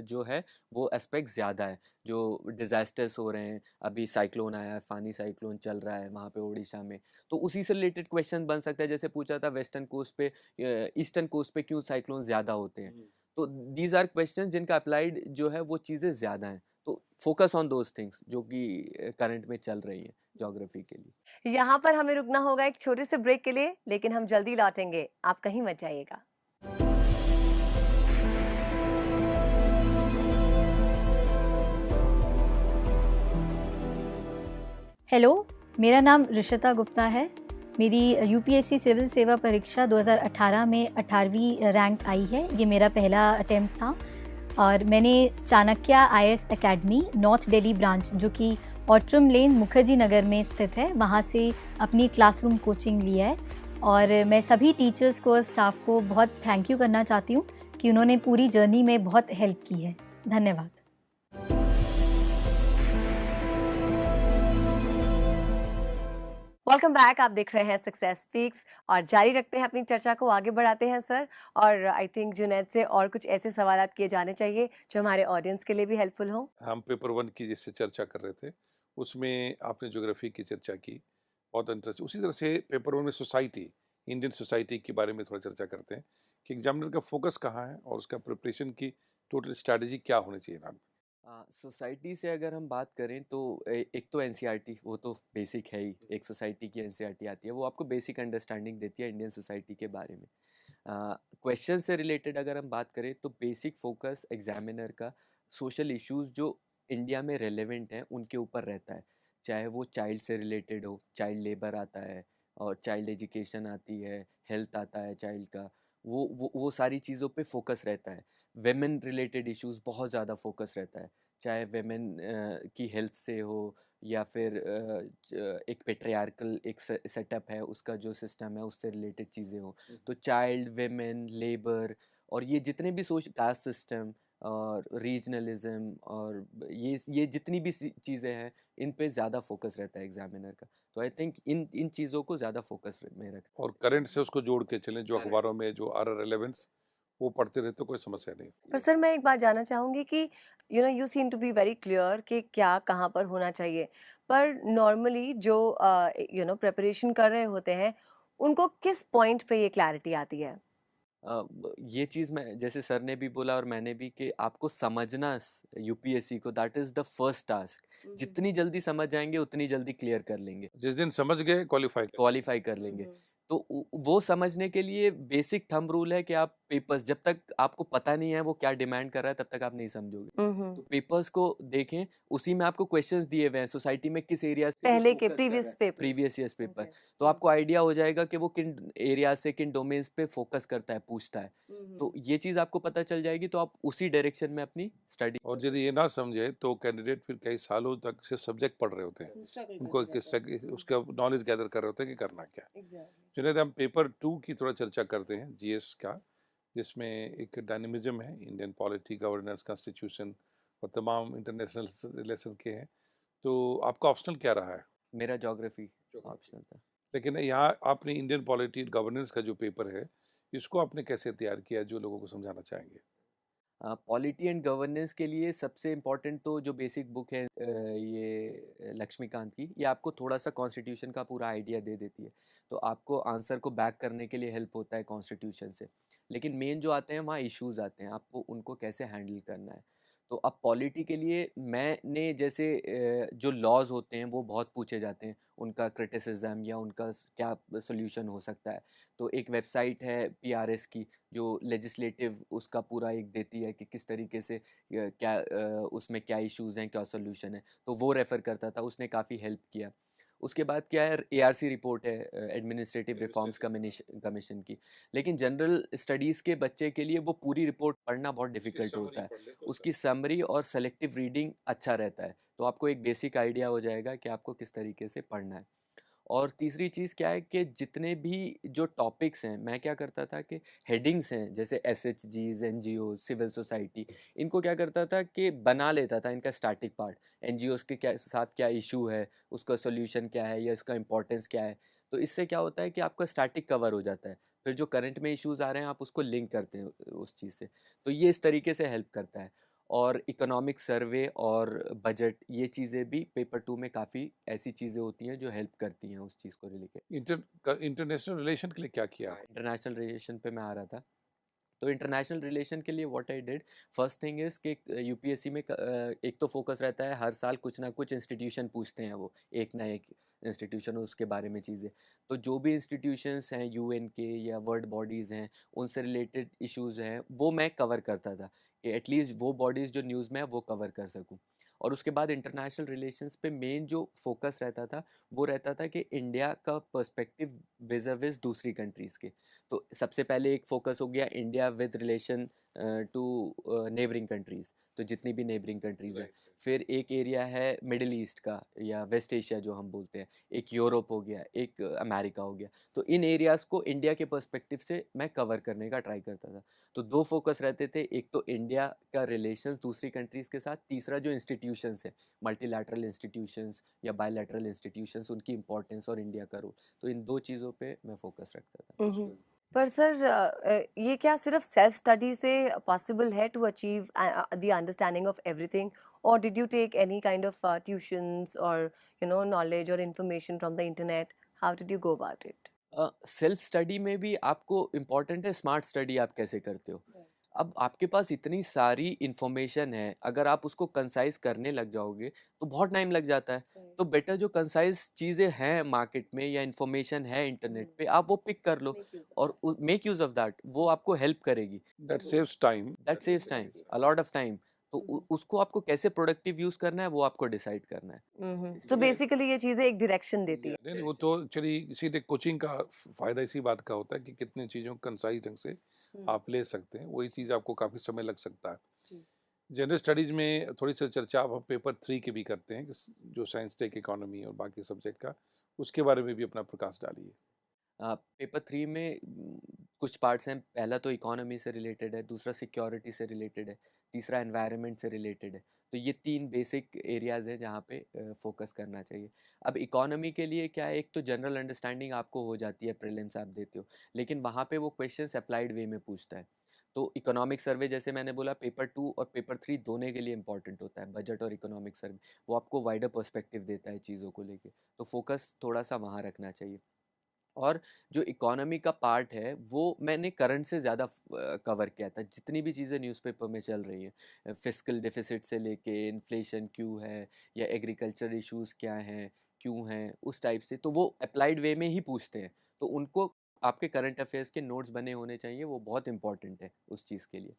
जो है वो एस्पेक्ट ज़्यादा है। जो डिज़ास्टर्स हो रहे हैं, अभी साइक्लोन आया है, फानी साइक्लोन चल रहा है वहाँ पे उड़ीसा में, तो उसी से रिलेटेड क्वेश्चन बन सकता है। जैसे पूछा था वेस्टर्न कोस्ट पे ईस्टर्न कोस्ट पे क्यों साइक्लोन ज़्यादा होते हैं, तो दीज आर क्वेश्चन जिनका अप्लाइड जो है वो चीज़ें ज़्यादा हैं। तो फोकस ऑन दोज थिंग्स जो कि करंट में चल रही हैं ज्योग्राफी के लिए। यहाँ पर हमें रुकना होगा एक छोटे से ब्रेक के लिए, लेकिन हम जल्दी लौटेंगे, आप कहीं मत जाइएगा। हेलो, मेरा नाम ऋषिता गुप्ता है। मेरी यूपीएससी सिविल सेवा परीक्षा 2018 में 18वीं रैंक आई है। ये मेरा पहला अटेम्प्ट था और मैंने Chanakya IAS academy north Delhi branch, जो कि ऑट्रम लेन मुखर्जी नगर में स्थित है, वहाँ से अपनी क्लासरूम कोचिंग लिया है। और मैं सभी टीचर्स को, स्टाफ को बहुत थैंक यू करना चाहती हूँ कि उन्होंने पूरी जर्नी में बहुत हेल्प की है। धन्यवाद। वेलकम बैक, आप देख रहे हैं सक्सेस स्पीक्स और जारी रखते हैं अपनी चर्चा को, आगे बढ़ाते हैं सर। और आई थिंक जुनैद से और कुछ ऐसे सवाल किए जाने चाहिए जो हमारे ऑडियंस के लिए भी हेल्पफुल हो। हम पेपर 1 की जिससे चर्चा कर रहे थे, उसमें आपने ज्योग्राफी की चर्चा की, बहुत इंटरेस्टिंग। उसी तरह से पेपर 1 में सोसाइटी, इंडियन सोसाइटी के बारे में थोड़ा चर्चा करते हैं कि एग्जामिनर का फोकस कहाँ है और उसका प्रिपरेशन की टोटल स्ट्रैटेजी क्या होनी चाहिए मैम? सोसाइटी से अगर हम बात करें तो एक तो एनसीईआरटी वो तो बेसिक है ही, एक सोसाइटी की एनसीईआरटी आती है, वो आपको बेसिक अंडरस्टैंडिंग देती है इंडियन सोसाइटी के बारे में। क्वेश्चन से रिलेटेड अगर हम बात करें तो बेसिक फोकस एग्जामिनर का सोशल इश्यूज जो इंडिया में रेलेवेंट हैं उनके ऊपर रहता है, चाहे वो चाइल्ड से रिलेटेड हो, चाइल्ड लेबर आता है और चाइल्ड एजुकेशन आती है, हेल्थ आता है चाइल्ड का, वो सारी चीज़ों पे फोकस रहता है। वेमेन रिलेटेड इश्यूज बहुत ज़्यादा फोकस रहता है, चाहे वेमेन की हेल्थ से हो या फिर एक पेट्रियार्कल एक सेटअप है उसका जो सिस्टम है उससे रिलेटेड चीज़ें हो। तो चाइल्ड, वेमेन, लेबर और ये जितने भी कास्ट सिस्टम और रीजनलिज्म और ये जितनी भी चीज़ें हैं इन पे ज़्यादा फोकस रहता है एग्जामिनर का। तो आई थिंक इन चीज़ों को ज़्यादा फोकस में रख। और करंट से उसको जोड़ के चलें, जो Correct. अखबारों में जो आ रहा रेलेवेंस, वो पढ़ते रहे तो कोई समस्या नहीं। पर सर मैं एक बात जानना चाहूँगी कि you seem to be very clear कि क्या कहाँ पर होना चाहिए, पर नॉर्मली जो प्रिपरेशन कर रहे होते हैं उनको किस पॉइंट पे ये क्लैरिटी आती है? ये चीज़ मैं जैसे सर ने भी बोला और मैंने भी कि आपको समझना यूपीएससी को, that is the first task. जितनी जल्दी समझ जाएंगे उतनी जल्दी क्लियर कर लेंगे, जिस दिन समझ गए क्वालिफाई कर लेंगे। तो वो समझने के लिए बेसिक थंब रूल है कि आप पेपर्स जब तक आपको पता नहीं है वो क्या डिमांड कर रहा है तब तक आप नहीं समझोगे। तो पेपर्स को देखें, उसी में आपको क्वेश्चंस दिए हुए हैं सोसाइटी में किस एरिया से पहले के previous paper, previous years paper, तो आपको आइडिया हो जाएगा कि वो किन एरिया से किन डोमेन्स पे फोकस करता है, पूछता है। तो ये चीज़ आपको पता चल जाएगी तो आप उसी डायरेक्शन में अपनी स्टडी। और यदि ये ना समझे तो कैंडिडेट फिर कई सालों तक सिर्फ सब्जेक्ट पढ़ रहे होते हैं, उनको उसका नॉलेज गैदर कर रहे होते हैं कि करना क्या है। जुनैद, हम पेपर 2 की थोड़ा चर्चा करते हैं, जीएस का, जिसमें एक डायनेमिज्म है, इंडियन पॉलिटी, गवर्नेंस, कॉन्स्टिट्यूशन और तमाम इंटरनेशनल रिलेशन के हैं। तो आपका ऑप्शनल क्या रहा है? मेरा ज्योग्राफी ऑप्शनल था। लेकिन यहाँ आपने इंडियन पॉलिटी गवर्नेंस का जो पेपर है, इसको आपने कैसे तैयार किया, जो लोगों को समझाना चाहेंगे? पॉलिटी एंड गवर्नेंस के लिए सबसे इम्पोर्टेंट तो जो बेसिक बुक है ये लक्ष्मीकांत की, ये आपको थोड़ा सा कॉन्स्टिट्यूशन का पूरा आइडिया दे देती है, तो आपको आंसर को बैक करने के लिए हेल्प होता है कॉन्स्टिट्यूशन से। लेकिन मेन जो आते हैं वहाँ इश्यूज आते हैं, आपको उनको कैसे हैंडल करना है। तो अब पॉलिटी के लिए मैंने जैसे जो लॉज होते हैं वो बहुत पूछे जाते हैं, उनका क्रिटिसिज्म या उनका क्या सोल्यूशन हो सकता है। तो एक वेबसाइट है पीआरएस की जो लेजिस्लेटिव उसका पूरा एक देती है कि किस तरीके से क्या उसमें क्या इश्यूज हैं, क्या सोल्यूशन है, तो वो रेफ़र करता था, उसने काफ़ी हेल्प किया। उसके बाद क्या है, एआरसी रिपोर्ट है एडमिनिस्ट्रेटिव रिफॉर्म्स कमीशन की। लेकिन जनरल स्टडीज़ के बच्चे के लिए वो पूरी रिपोर्ट पढ़ना बहुत डिफ़िकल्ट होता है, उसकी समरी और सेलेक्टिव रीडिंग अच्छा रहता है, तो आपको एक बेसिक आइडिया हो जाएगा कि आपको किस तरीके से पढ़ना है। और तीसरी चीज़ क्या है कि जितने भी जो टॉपिक्स हैं, मैं क्या करता था कि हेडिंग्स हैं जैसे एसएचजीज, एनजीओ, सिविल सोसाइटी, इनको क्या करता था कि बना लेता था इनका स्टैटिक पार्ट, एनजीओज़ के क्या साथ क्या इशू है, उसका सोल्यूशन क्या है या इसका इंपॉर्टेंस क्या है। तो इससे क्या होता है कि आपका स्टैटिक कवर हो जाता है, फिर जो करंट में इश्यूज़ आ रहे हैं आप उसको लिंक करते हैं उस चीज़ से, तो ये इस तरीके से हेल्प करता है। और इकोनॉमिक सर्वे और बजट, ये चीज़ें भी पेपर 2 में काफ़ी ऐसी चीज़ें होती हैं जो हेल्प करती हैं उस चीज़ को रिलेटेड। इंटरनेशनल रिलेशन के लिए क्या किया आपने? इंटरनेशनल रिलेशन पे मैं आ रहा था। तो इंटरनेशनल रिलेशन के लिए what I did, first thing is कि यूपीएससी में एक तो फोकस रहता है, हर साल कुछ ना कुछ इंस्टीट्यूशन पूछते हैं वो, एक ना एक इंस्टीट्यूशन उसके बारे में चीज़ें। तो जो भी इंस्टीट्यूशंस हैं यूएन के या वर्ल्ड बॉडीज़ हैं, उनसे रिलेटेड इश्यूज़ हैं, वो मैं कवर करता था कि एटलीस्ट वो बॉडीज़ जो न्यूज़ में है वो कवर कर सकूँ। और उसके बाद इंटरनेशनल रिलेशंस पे मेन जो फोकस रहता था वो रहता था कि इंडिया का पर्सपेक्टिव विज़ विज़ दूसरी कंट्रीज़ के। तो सबसे पहले एक फोकस हो गया India with relation to neighbouring countries, तो जितनी भी नेबरिंग कंट्रीज़ हैं। फिर एक एरिया है मिडिल ईस्ट का या वेस्ट एशिया जो हम बोलते हैं, एक यूरोप हो गया, एक अमेरिका हो गया। तो इन एरियाज़ को इंडिया के पर्सपेक्टिव से मैं कवर करने का ट्राई करता था। तो दो फोकस रहते थे, एक तो इंडिया का रिलेशंस दूसरी कंट्रीज़ के साथ, तीसरा जो इंस्टीट्यूशंस हैं, मल्टीलैटरल इंस्टीट्यूशंस या बायलैटरल इंस्टीट्यूशंस, उनकी इंपॉर्टेंस और इंडिया का रोल। तो इन दो चीज़ों पे मैं फोकस रखता था। पर सर ये क्या सिर्फ सेल्फ स्टडी से पॉसिबल है to achieve the understanding of everything, और did you take any kind of tuitions और नॉलेज और information from the internet? How did you go about it? Self study में भी आपको इम्पॉर्टेंट है स्मार्ट स्टडी आप कैसे करते हो। अब आपके पास इतनी सारी इन्फॉर्मेशन है, अगर आप उसको कंसाइज करने लग जाओगे तो बहुत टाइम लग जाता है। तो बेटर जो कंसाइज चीज़ें हैं मार्केट में या इन्फॉर्मेशन है इंटरनेट पे, आप वो पिक कर लो और मेक यूज़ ऑफ दैट, वो आपको हेल्प करेगी। That saves time. That saves time, a lot of time. तो उसको आपको कैसे प्रोडक्टिव यूज़ करना है वो आपको डिसाइड करना है। तो बेसिकली ये चीजें एक डायरेक्शन देती है। नहीं, वो तो चलिए इसीलिए कोचिंग का फायदा इसी बात का होता है कि कितनी चीज़ों को कंसाइज ढंग से आप ले सकते हैं, वही चीज़ आपको काफ़ी समय लग सकता है। जनरल स्टडीज़ में थोड़ी सी चर्चा अब हम पेपर 3 की भी करते हैं जो साइंस टेक इकोनॉमी और बाकी सब्जेक्ट का, उसके बारे में भी अपना प्रकाश डालिए। पेपर 3 में कुछ पार्ट्स हैं, पहला तो इकोनॉमी से रिलेटेड है, दूसरा सिक्योरिटी से रिलेटेड है, तीसरा एनवायरनमेंट से रिलेटेड है। तो ये 3 बेसिक एरियाज़ हैं जहाँ पे फोकस करना चाहिए। अब इकोनॉमी के लिए क्या है, एक तो जनरल अंडरस्टैंडिंग आपको हो जाती है, प्रीलिम्स आप देते हो, लेकिन वहाँ पे वो क्वेश्चंस अप्लाइड वे में पूछता है। तो इकोनॉमिक सर्वे जैसे मैंने बोला पेपर 2 और पेपर 3 दोनों के लिए इंपॉर्टेंट होता है, बजट और इकोनॉमिक सर्वे, वो आपको वाइडर पर्सपेक्टिव देता है चीज़ों को लेके, तो फोकस थोड़ा सा वहाँ रखना चाहिए। और जो इकोनॉमी का पार्ट है वो मैंने करंट से ज़्यादा कवर किया था, जितनी भी चीज़ें न्यूज़पेपर में चल रही हैं, फिस्कल डेफिसिट से लेके इन्फ्लेशन क्यों है या एग्रीकल्चर इश्यूज़ क्या हैं, क्यों हैं, उस टाइप से, तो वो अप्लाइड वे में ही पूछते हैं। तो उनको आपके करंट अफेयर्स के नोट्स बने होने चाहिए, वो बहुत इंपॉर्टेंट है उस चीज़ के लिए।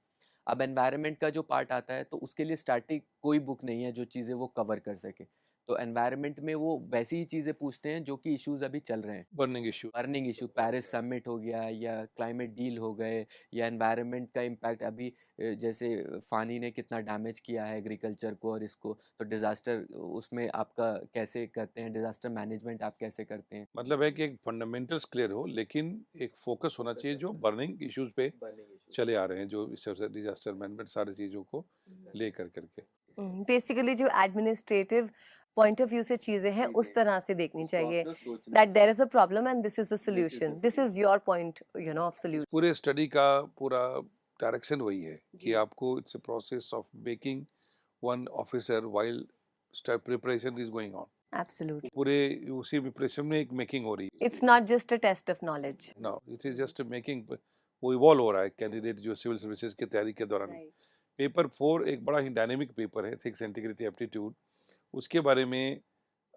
अब एनवायरनमेंट का जो पार्ट आता है तो उसके लिए स्टैटिक कोई बुक नहीं है जो चीज़ें वो कवर कर सके। तो एनवायरनमेंट में वो वैसी ही चीज़ें पूछते हैं जो कि इश्यूज अभी चल रहे हैं, burning issue. Earning issue, Paris summit हो गया या क्लाइमेट डील हो गए या एनवायरनमेंट का इम्पैक्ट अभी जैसे फानी ने कितना डैमेज किया है एग्रीकल्चर को और इसको, तो डिज़ास्टर उसमें आपका कैसे करते हैं, डिज़ास्टर मैनेजमेंट आप कैसे करते हैं। मतलब है कि एक फंडामेंटल्स क्लियर हो, लेकिन एक फोकस होना चाहिए जो बर्निंग इश्यूज पे चले आ रहे हैं, जो डिजास्टर मैनेजमेंट सारी चीज़ों को ले करके। बेसिकली जो एडमिनिस्ट्रेटिव पॉइंट ऑफ व्यू से चीजें हैं उस तरह से देखनी चाहिए, that there is a problem and this is the solution, this is your point of solution. पूरे स्टडी का पूरा डायरेक्शन वही है कि जी। आपको it's a process of making one officer while preparation is going on. Absolutely. पूरे उसी प्रिपरेशन में एक मेकिंग हो रही है। It's not just a test of knowledge. No, it is just making, वो इवॉल्व हो रहा है कैंडिडेट जो सिविल सर्विसेज की तैयारी के दौरान। राइट। पेपर 4 एक बड़ा ही डायनेमिक पेपर है, एथिक्स इंटीग्रिटी एप्टीट्यूड। उसके बारे में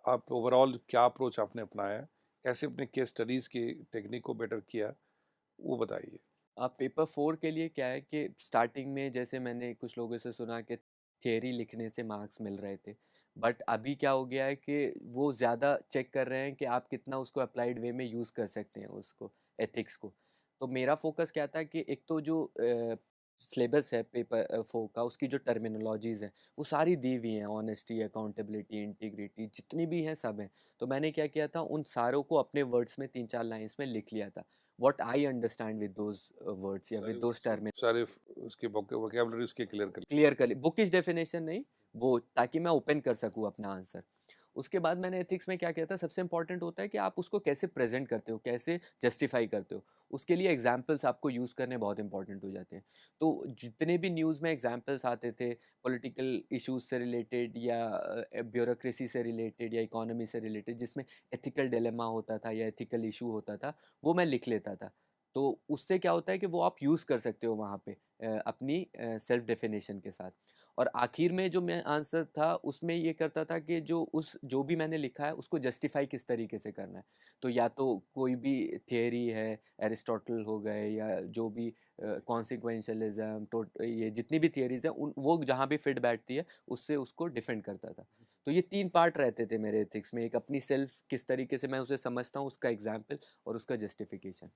आप ओवरऑल क्या अप्रोच आपने अपनाया, कैसे अपने केस स्टडीज की टेक्निक को बेटर किया, वो बताइए। अब पेपर 4 के लिए क्या है कि स्टार्टिंग में जैसे मैंने कुछ लोगों से सुना कि थियरी लिखने से मार्क्स मिल रहे थे, बट अभी क्या हो गया है कि वो ज़्यादा चेक कर रहे हैं कि आप कितना उसको अप्लाइड वे में यूज़ कर सकते हैं उसको, एथिक्स को। तो मेरा फोकस क्या था कि एक तो जो सिलेबस है पेपर 4 का, उसकी जो टर्मिनोलॉजीज़ हैं वो सारी दी हुई हैं, ऑनेस्टी, अकाउंटेबिलिटी, इंटीग्रिटी, जितनी भी हैं सब हैं। तो मैंने क्या किया था, उन सारों को अपने वर्ड्स में 3-4 लाइन्स में लिख लिया था, what I understand with those words या सारे with those words, terms सारे उसके वोकेबलरी उसके क्लियर कर। क्लियर कर ली, बुकिश डेफिनेशन नहीं, वो ताकि मैं ओपन कर सकूँ अपना आंसर। उसके बाद मैंने एथिक्स में क्या किया था, सबसे इंपॉर्टेंट होता है कि आप उसको कैसे प्रेजेंट करते हो, कैसे जस्टिफाई करते हो। उसके लिए एग्जाम्पल्स आपको यूज़ करने बहुत इंपॉर्टेंट हो जाते हैं। तो जितने भी न्यूज़ में एग्जाम्पल्स आते थे पॉलिटिकल इश्यूज से रिलेटेड या ब्यूरोक्रेसी से रिलेटेड या इकोनॉमी से रिलेटेड, जिसमें एथिकल डिलेमा होता था या एथिकल इशू होता था, वो मैं लिख लेता था। तो उससे क्या होता है कि वो आप यूज़ कर सकते हो वहाँ पे अपनी सेल्फ डेफिनेशन के साथ। और आखिर में जो मैं आंसर था उसमें ये करता था कि जो भी मैंने लिखा है उसको जस्टिफाई किस तरीके से करना है। तो या तो कोई भी थियरी है, एरिस्टोटल हो गए या जो भी कॉन्सिक्वेंशलिज्म, ये जितनी भी थियरीज हैं उन वो जहाँ भी फिट बैठती है उससे उसको डिफेंड करता था। तो ये 3 पार्ट रहते थे मेरे एथिक्स में, एक अपनी सेल्फ किस तरीके से मैं उसे समझता हूँ, उसका एग्जाम्पल और उसका जस्टिफिकेशन।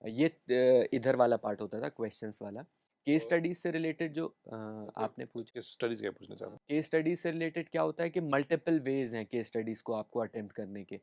ये इधर वाला पार्ट होता था क्वेश्चंस वाला। केस स्टडीज से रिलेटेड जो आपने पूछा, केस स्टडीज क्या पूछना चाह रहा हूँ। केस स्टडीज से रिलेटेड क्या होता है कि मल्टीपल वेज हैं केस स्टडीज को आपको अटेम्प्ट करने के।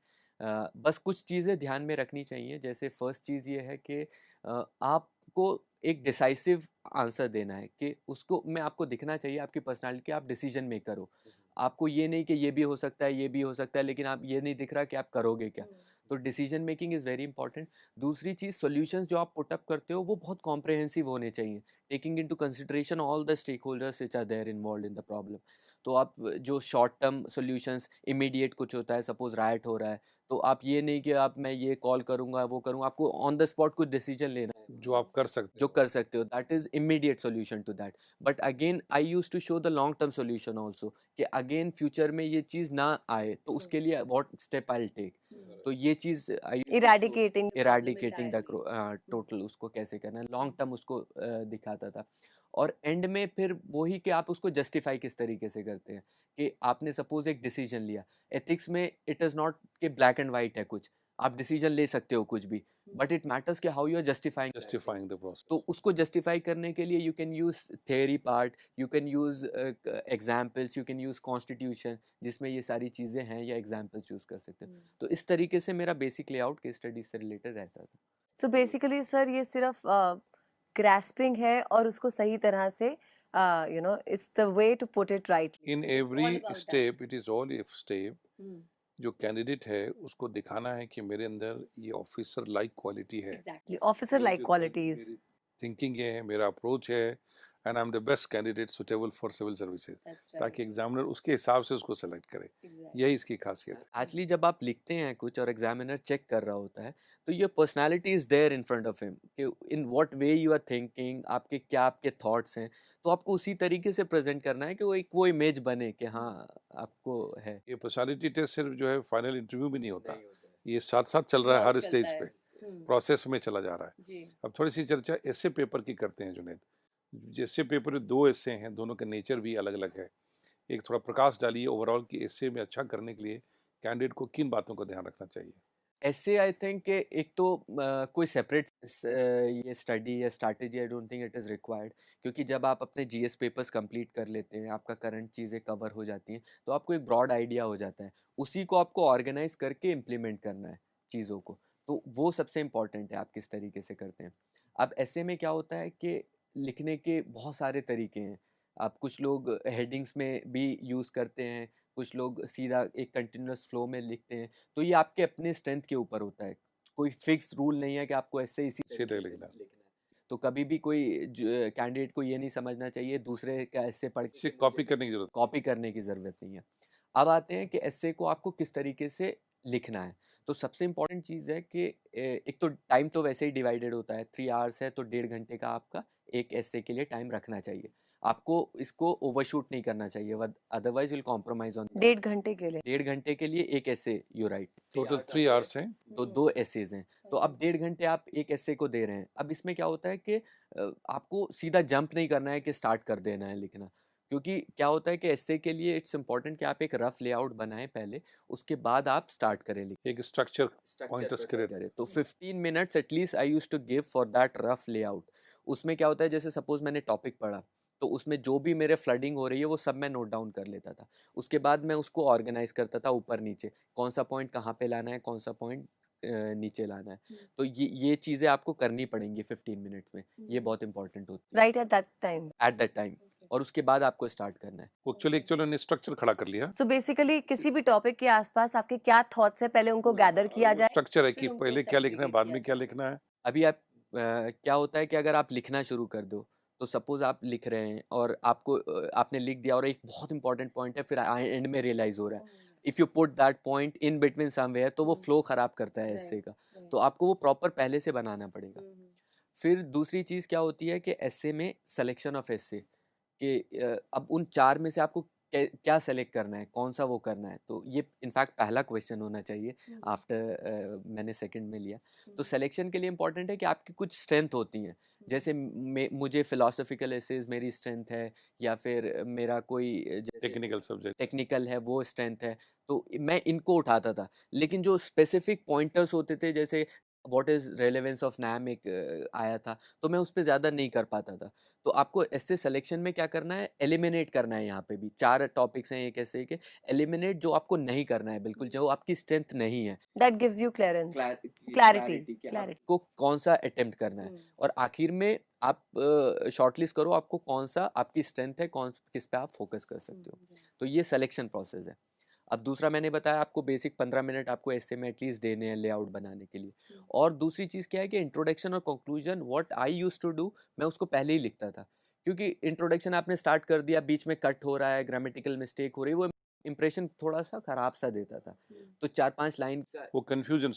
बस कुछ चीज़ें ध्यान में रखनी चाहिए। जैसे फर्स्ट चीज़ ये है कि आपको एक डिसाइसिव आंसर देना है कि उसको में आपको दिखना चाहिए आपकी पर्सनालिटी कि आप डिसीजन मेकर हो। आपको ये नहीं कि ये भी हो सकता है, ये भी हो सकता है, लेकिन आप ये नहीं दिख रहा कि आप करोगे क्या। तो decision making is very important. दूसरी चीज़, सॉल्यूशंस जो आप पुट अप करते हो वो बहुत कॉम्प्रहेंसिव होने चाहिए, taking into consideration all the stakeholders which are there involved in the problem. तो आप जो शॉर्ट टर्म सॉल्यूशंस, इमीडिएट कुछ होता है, सपोज राइट हो रहा है, तो आप ये नहीं कि आप मैं ये कॉल करूँगा वो करूँगा, आपको ऑन द स्पॉट कुछ डिसीजन लेना है जो आप कर सकते जो कर सकते हो, that is immediate solution to that. But again I use to show the long term solution also, कि अगेन फ्यूचर में ये चीज़ ना आए तो उसके लिए व्हाट स्टेप आई टेक। तो ये चीज़ इरेडिकेटिंग इराडिकेटिंग द टोटल उसको कैसे करना है, लॉन्ग टर्म उसको दिखाता था। और एंड में फिर वही कि आप उसको जस्टिफाई किस तरीके से करते हैं, कि आपने सपोज एक डिसीजन लिया। एथिक्स में इट इज़ नॉट कि ब्लैक एंड वाइट है कुछ, आप डिसीजन ले सकते हो कुछ भी, बट इट मैटर्स कि how you are justifying. Justifying the process. तो उसको जस्टिफाई करने के लिए you can use theory part, you can use examples, you can use constitution, जिसमें ये सारी चीज़ें हैं, या एग्जाम्पल्स यूज कर सकते हैं। तो इस तरीके से मेरा बेसिक लेआउट केस स्टडीज से रिलेटेड रहता था। सो बेसिकली सर ये सिर्फ ग्रास्पिंग है और उसको सही तरह से it's the way to put it rightly. In every step it is all if step जो कैंडिडेट है उसको दिखाना है कि मेरे अंदर ये ऑफिसर लाइक क्वालिटी है, exactly, officer like qualities. Thinking ये है, मेरा अप्रोच है, and I am the best candidate suitable for civil services, ताकि एग्जामिनर उसके हिसाब से उसको सेलेक्ट करे। यही इसकी खासियत है। एक्चुअली जब आप लिखते हैं कुछ और एग्जामिनर चेक कर रहा होता है, तो ये personality is there in front of him, कि in what way you are thinking, आपके क्या आपके थॉट्स हैं, तो आपको उसी तरीके से प्रेजेंट करना है कि वो इमेज बने कि हाँ आपको है। ये पर्सनालिटी टेस्ट सिर्फ जो है फाइनल इंटरव्यू भी नहीं होता, ये साथ साथ चल रहा है हर स्टेज पे, प्रोसेस में चला जा रहा है। अब थोड़ी सी चर्चा ऐसे पेपर की करते हैं जुनेद। जैसे पेपर में 2 एस्से हैं, दोनों का नेचर भी अलग अलग है। एक थोड़ा प्रकाश डालिए ओवरऑल कि एस्से में अच्छा करने के लिए कैंडिडेट को किन बातों का ध्यान रखना चाहिए। ऐसे आई थिंक कि एक तो कोई सेपरेट ये स्टडी या strategy I don't think it is required, क्योंकि जब आप अपने जीएस पेपर्स कंप्लीट कर लेते हैं, आपका करंट चीज़ें कवर हो जाती हैं, तो आपको एक ब्रॉड आइडिया हो जाता है, उसी को आपको ऑर्गेनाइज करके इम्प्लीमेंट करना है चीज़ों को। तो वो सबसे इम्पॉर्टेंट है, आप किस तरीके से करते हैं। अब ऐसे में क्या होता है कि लिखने के बहुत सारे तरीके हैं। आप कुछ लोग हेडिंग्स में भी यूज़ करते हैं, कुछ लोग सीधा एक कंटिन्यूअस फ्लो में लिखते हैं। तो ये आपके अपने स्ट्रेंथ के ऊपर होता है, कोई फिक्स रूल नहीं है कि आपको ऐसे इसी सीधे तरीके से लिखना। लिखना है। तो कभी भी कोई कैंडिडेट को ये नहीं समझना चाहिए दूसरे का एसे पढ़ इसे कॉपी करने की जरूरत कॉपी करने की ज़रूरत नहीं है। अब आते हैं कि एसे को आपको किस तरीके से लिखना है। तो सबसे इम्पोर्टेंट चीज़ है कि एक तो टाइम तो वैसे ही डिवाइडेड होता है, 3 आवर्स है तो 1.5 घंटे का आपका एक एसे के लिए टाइम रखना चाहिए। आपको इसको ओवरशूट नहीं करना चाहिए, अदरवाइज विल कॉम्प्रोमाइज़ ऑन 1.5 घंटे के लिए 1.5 घंटे के लिए एक एसे यू राइट। टोटल 3 आवर्स हैं। तो 2 एसेज़ हैं। तो अब 1.5 घंटे आप एक एसे को दे रहे हैं। अब इसमें क्या होता है कि आपको सीधा जंप नहीं करना है कि स्टार्ट कर देना है लिखना। क्योंकि क्या होता है कि एसे के लिए इट्स इम्पोर्टेंट कि आप एक रफ लेआउट बनाएँ पहले, उसके बाद आप स्टार्ट करें लिखना। एक स्ट्रक्चर पॉइंटर्स क्रिएट करें। तो 15 minutes at least I used to give for that rough layout. उसमें क्या होता है जैसे सपोज़ मैंने टॉपिक पढ़ा, तो उसमें जो भी मेरे फ्लडिंग हो रही है वो सब मैं नोट डाउन कर लेता था। उसके बाद मैं उसको ऑर्गेनाइज़ करता था ऊपर-नीचे, कौन-सा पॉइंट कहाँ पे लाना है, कौन-सा पॉइंट नीचे लाना है। तो ये चीज़ें आपको करनी पड़ेंगी 15 मिनट्स में, ये बहुत इंपॉर्टेंट होती राइट एट दैट टाइम। है एट दैट टाइम, और उसके बाद आपको स्टार्ट करना है। एक्चुअली उन्होंने स्ट्रक्चर खड़ा कर लिया। सो बेसिकली किसी भी टॉपिक के आसपास आपके क्या थॉट्स है पहले उनको गैदर किया जाए। स्ट्रक्चर है कि फिर उनको पहले क्या लिखना है, segregate बाद किया में क्या लिखना है। अभी आप क्या होता है कि अगर आप लिखना शुरू कर दो, तो सपोज़ आप लिख रहे हैं और आपको आपने लिख दिया और एक बहुत इंपॉर्टेंट पॉइंट है, फिर एंड में रियलाइज़ हो रहा है। If you put that point in between somewhere तो वो फ्लो ख़राब करता है एसे का। तो आपको वो प्रॉपर पहले से बनाना पड़ेगा। फिर दूसरी चीज़ क्या होती है कि एसे में सिलेक्शन ऑफ एसे कि अब उन 4 में से आपको क्या सेलेक्ट करना है, कौन-सा वो करना है। तो ये इनफैक्ट पहला क्वेश्चन होना चाहिए आफ्टर मैंने सेकंड में लिया। तो सिलेक्शन के लिए इम्पोर्टेंट है कि आपकी कुछ स्ट्रेंथ होती हैं। जैसे मुझे फिलॉसफिकल एसेज मेरी स्ट्रेंथ है, या फिर मेरा कोई टेक्निकल सब्जेक्ट टेक्निकल है वो स्ट्रेंथ है, तो मैं इनको उठाता था। लेकिन जो स्पेसिफिक पॉइंटर्स होते थे जैसे what is relevance of NAM एक आया था, तो मैं उस पे ज़्यादा नहीं कर पाता था। तो आपको ऐसे सिलेक्शन में क्या करना है, एलिमिनेट करना है। यहाँ पे भी 4 टॉपिक्स हैं एक ऐसे के, एलिमिनेट जो आपको नहीं करना है बिल्कुल, जो आपकी स्ट्रेंथ नहीं है। That gives you clearance, clarity clarity. आपको कौन सा अटेम्प्ट करना है, और आखिर में आप शॉर्टलिस्ट करो आपको कौन सा आपकी स्ट्रेंथ है, कौन किस पे आप फोकस कर सकते हो। तो ये सिलेक्शन प्रोसेस है। अब दूसरा मैंने बताया आपको बेसिक 15 मिनट आपको ऐसे में एटलीस्ट देने हैं लेआउट बनाने के लिए। और दूसरी चीज़ क्या है कि इंट्रोडक्शन और conclusion what I used to do, मैं उसको पहले ही लिखता था। क्योंकि इंट्रोडक्शन आपने स्टार्ट कर दिया, बीच में कट हो रहा है, ग्रामेटिकल मिस्टेक हो रही है, वो इंप्रेशन थोड़ा सा खराब सा देता था। तो 4-5 लाइन का वो कन्फ्यूजन